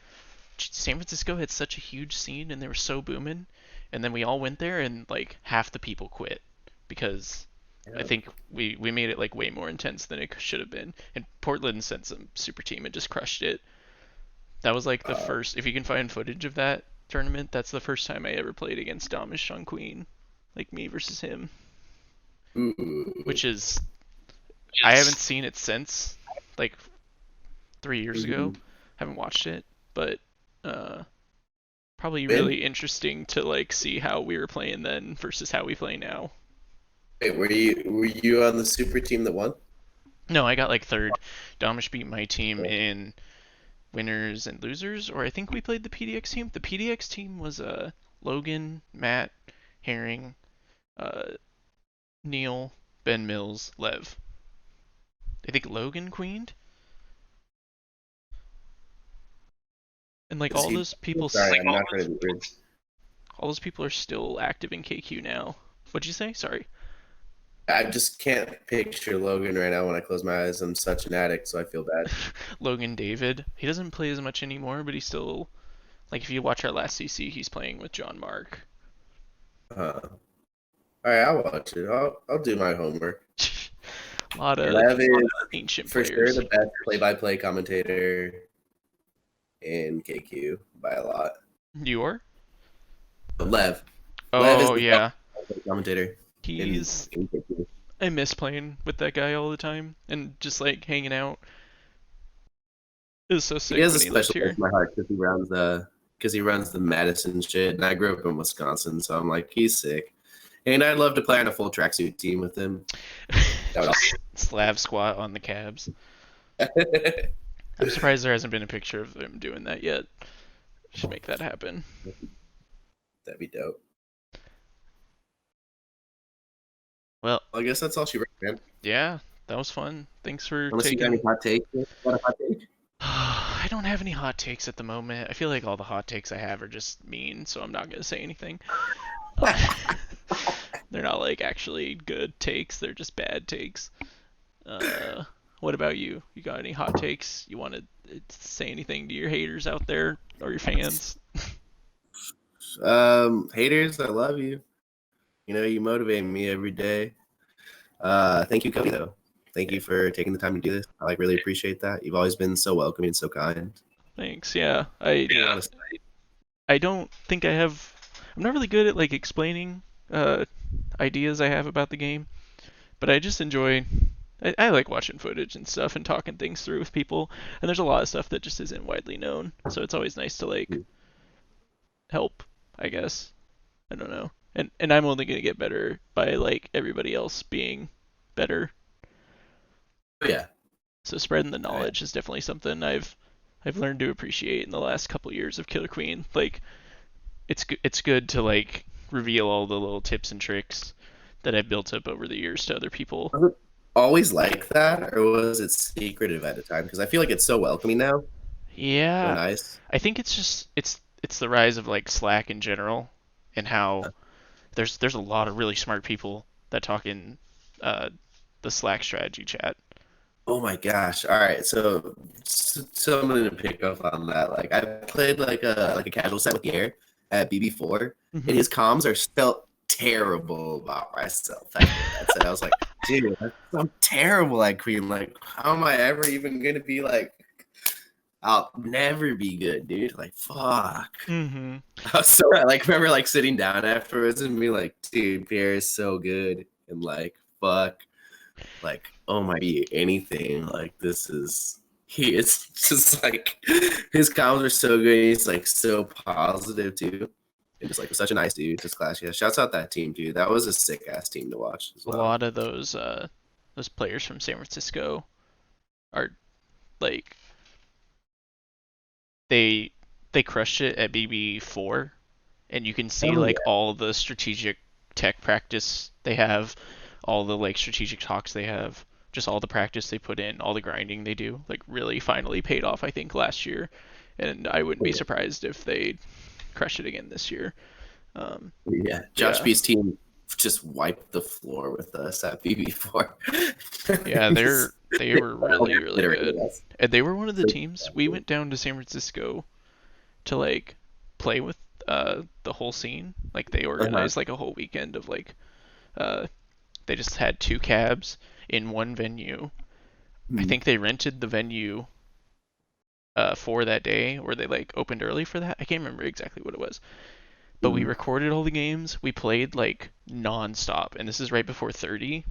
San Francisco had such a huge scene and they were so booming. And then we all went there and like half the people quit because I Yeah. think we made it like way more intense than it should have been. And Portland sent some super team and just crushed it. That was like the Uh, first. If you can find footage of that tournament, that's the first time I ever played against Domish on Queen, like me versus him. ooh. Which is I haven't seen it since, like 3 years ago. Mhm. Haven't watched it, but uh, probably Win? really interesting to like see how we were playing then versus how we play now. Wait, were you on the super team that won? No, I got like third. Domish beat my team in winners and losers, or I think we played the PDX team. The PDX team was Logan, Matt, Herring, uh, Neil, Ben Mills, Lev. I think Logan queened, and like Is all he? those people, Sorry, I'm not trying to be rude. all those people are still active in KQ now. What'd you say? Sorry. I just can't picture Logan right now when I close my eyes. I'm such an addict, so I feel bad. Logan David. He doesn't play as much anymore, but he's still like if you watch our last CC, he's playing with John Mark. All right, I'll watch it. I'll do my homework. A lot of Lev is ancient for sure players. the best play-by-play commentator in KQ by a lot. You are? But Lev is Oh the best yeah. commentator in, He's in KQ. I miss playing with that guy all the time and just like hanging out. It was so He sick has a when he lived special place here. in my heart because he runs the Madison shit, and I grew up in Wisconsin, so I'm like, he's sick. And I'd love to play on a full tracksuit team with him. That Slav squat on the cabs. would I'm surprised there hasn't been a picture of him doing that yet. Should make that happen. that'd be dope. Well, Well, I guess that's all she wrote, man. yeah, that was fun. Thanks for Unless you got any taking. hot takes. Got a hot take? I don't have any hot takes at the moment. I feel like all the hot takes I have are just mean, so I'm not gonna say anything. They're not like actually good takes. They're just bad takes. Uh, what about you? You got any hot takes? You want to say anything to your haters out there or your fans? Haters, I love you. You motivate me every day. Thank you, Cody, though. Thank you for taking the time to do this. I really appreciate that. You've always been so welcoming and so kind. Thanks. Yeah, I Really want to I don't think I have. I'm not really good at like explaining ideas I have about the game, but I just enjoy. I like watching footage and stuff and talking things through with people. And there's a lot of stuff that just isn't widely known, so it's always nice to like help. I guess I don't know. And I'm only gonna get better by like everybody else being better. yeah. So spreading the All right. knowledge is definitely something I've learned to appreciate in the last couple years of Killer Queen. Like it's good to like reveal all the little tips and tricks that I've built up over the years to other people. Was it always like that, or was it secretive at a time? Because I feel like it's so welcoming now, so Yeah, nice. I think it's just it's the rise of like Slack in general and how there's a lot of really smart people that talk in uh, the Slack strategy chat. Oh my gosh! All right, so I'm gonna pick up on that. Like I played like a casual set with Yair at BB4, and Mm-hmm. his comms are still terrible about myself after that set. I was like, dude, I'm terrible at Queen. Like, how am I ever even gonna be like? I'll never be good, dude. Like, fuck. Mm-hmm. I was so like remember like sitting down afterwards and being like, dude, Pierre is so good, and like, fuck. Like, oh my be anything. Like this is he it's just like his comments are so good. He's like so positive too. And just like such a nice dude, just class. Yeah, shouts out that team, dude. That was a sick ass team to watch as A well. lot of those players from San Francisco are like they they crushed it at BB4, and you can see Oh like yeah. all the strategic tech practice they have, all the like strategic talks they have, just all the practice they put in, all the grinding they do, like really finally paid off I think last year, and I wouldn't Oh, be yeah. surprised if they crush it again this year. Yeah. Josh Yeah, B's team just wiped the floor with us at BB4. yeah, they They were really obliterated good, us. and they were one of the So, teams we went down to San Francisco to like play with the whole scene. Like they uh-huh. organized like a whole weekend of like uh they just had two cabs in one venue. I Hmm. think they rented the venue for that day, or they like opened early for that. I can't remember exactly what it was. But we Hmm. recorded all the games. We played like non-stop, and this is right before 30,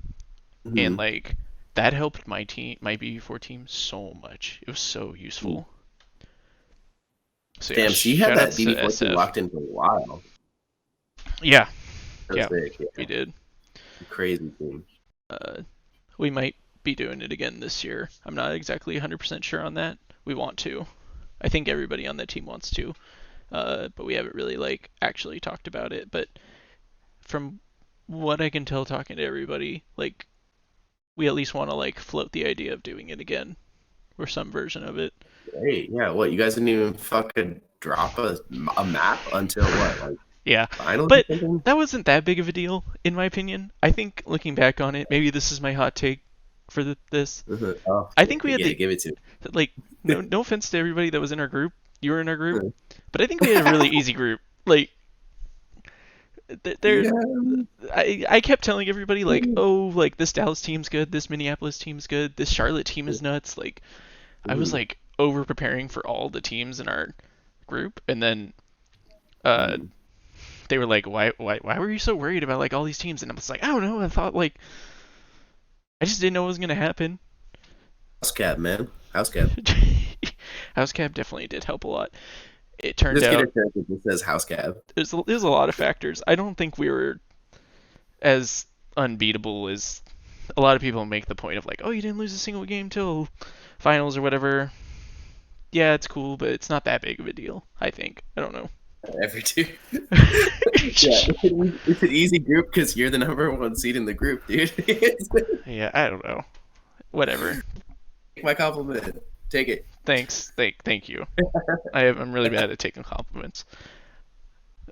and Hmm. like that helped my team, my BB4 team, so much. It was so Hmm. useful. So yeah, Damn, so you had shout that outs to BB14 SF. locked in for a while. Yeah, That's yeah, sick. we Yeah. did. Crazy team. Uh, we might be doing it again this year. I'm not exactly 100% sure on that. We want to. I think everybody on that team wants to, but we haven't really like actually talked about it. But from what I can tell, talking to everybody, like we at least want to like float the idea of doing it again or some version of it. Hey, yeah, what? You guys didn't even fucking drop a map until what? Like Yeah, finals or but something? that wasn't that big of a deal in my opinion. I think looking back on it, maybe this is my hot take for this. Oh, I think we had yeah, the give it to like no offense to everybody that was in our group. You were in our group, me. but I think we had a really easy group. Like there, Yeah. I kept telling everybody like, oh, like this Dallas team's good, this Minneapolis team's good, this Charlotte team is nuts. Like I was Mhm, like over preparing for all the teams in our group, and then uh mhm. they were like, why were you so worried about like all these teams? And I was like, I don't know. I thought like I just didn't know what was gonna happen. House cap, man. House cap. House Cab definitely did help a lot. It turned Just get a out shirt that just says house cap. there's a lot of factors. I don't think we were as unbeatable as a lot of people make the point of like, oh, you didn't lose a single game till finals or whatever. Yeah, it's cool, but it's not that big of a deal. I think. I don't know. Every two. Yeah, it's an easy group because you're the number one seed in the group, dude. Yeah, I don't know. Whatever. Take my compliment. Take it. Thanks. Thank you. I'm really bad at taking compliments.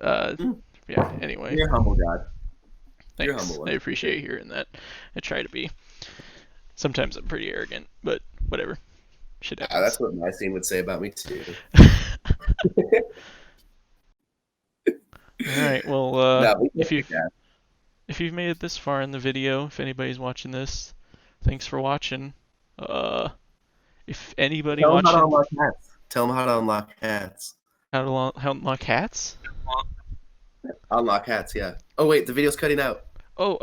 Uh, Mm, yeah. Anyway, You're a humble god. You're a humble thanks. I one. appreciate hearing that. I try to be. Sometimes I'm pretty arrogant, but whatever. Shit That's happens. what my scene would say about me too. All right. Well, No, we can't if take you've that. if you've made it this far in the video, if anybody's watching this, thanks for watching. Uh, if anybody Tell them how to watching unlock hats. Tell them how to unlock hats. how to unlock hats. Unlock hats, yeah. Oh wait, the video's cutting out. Oh,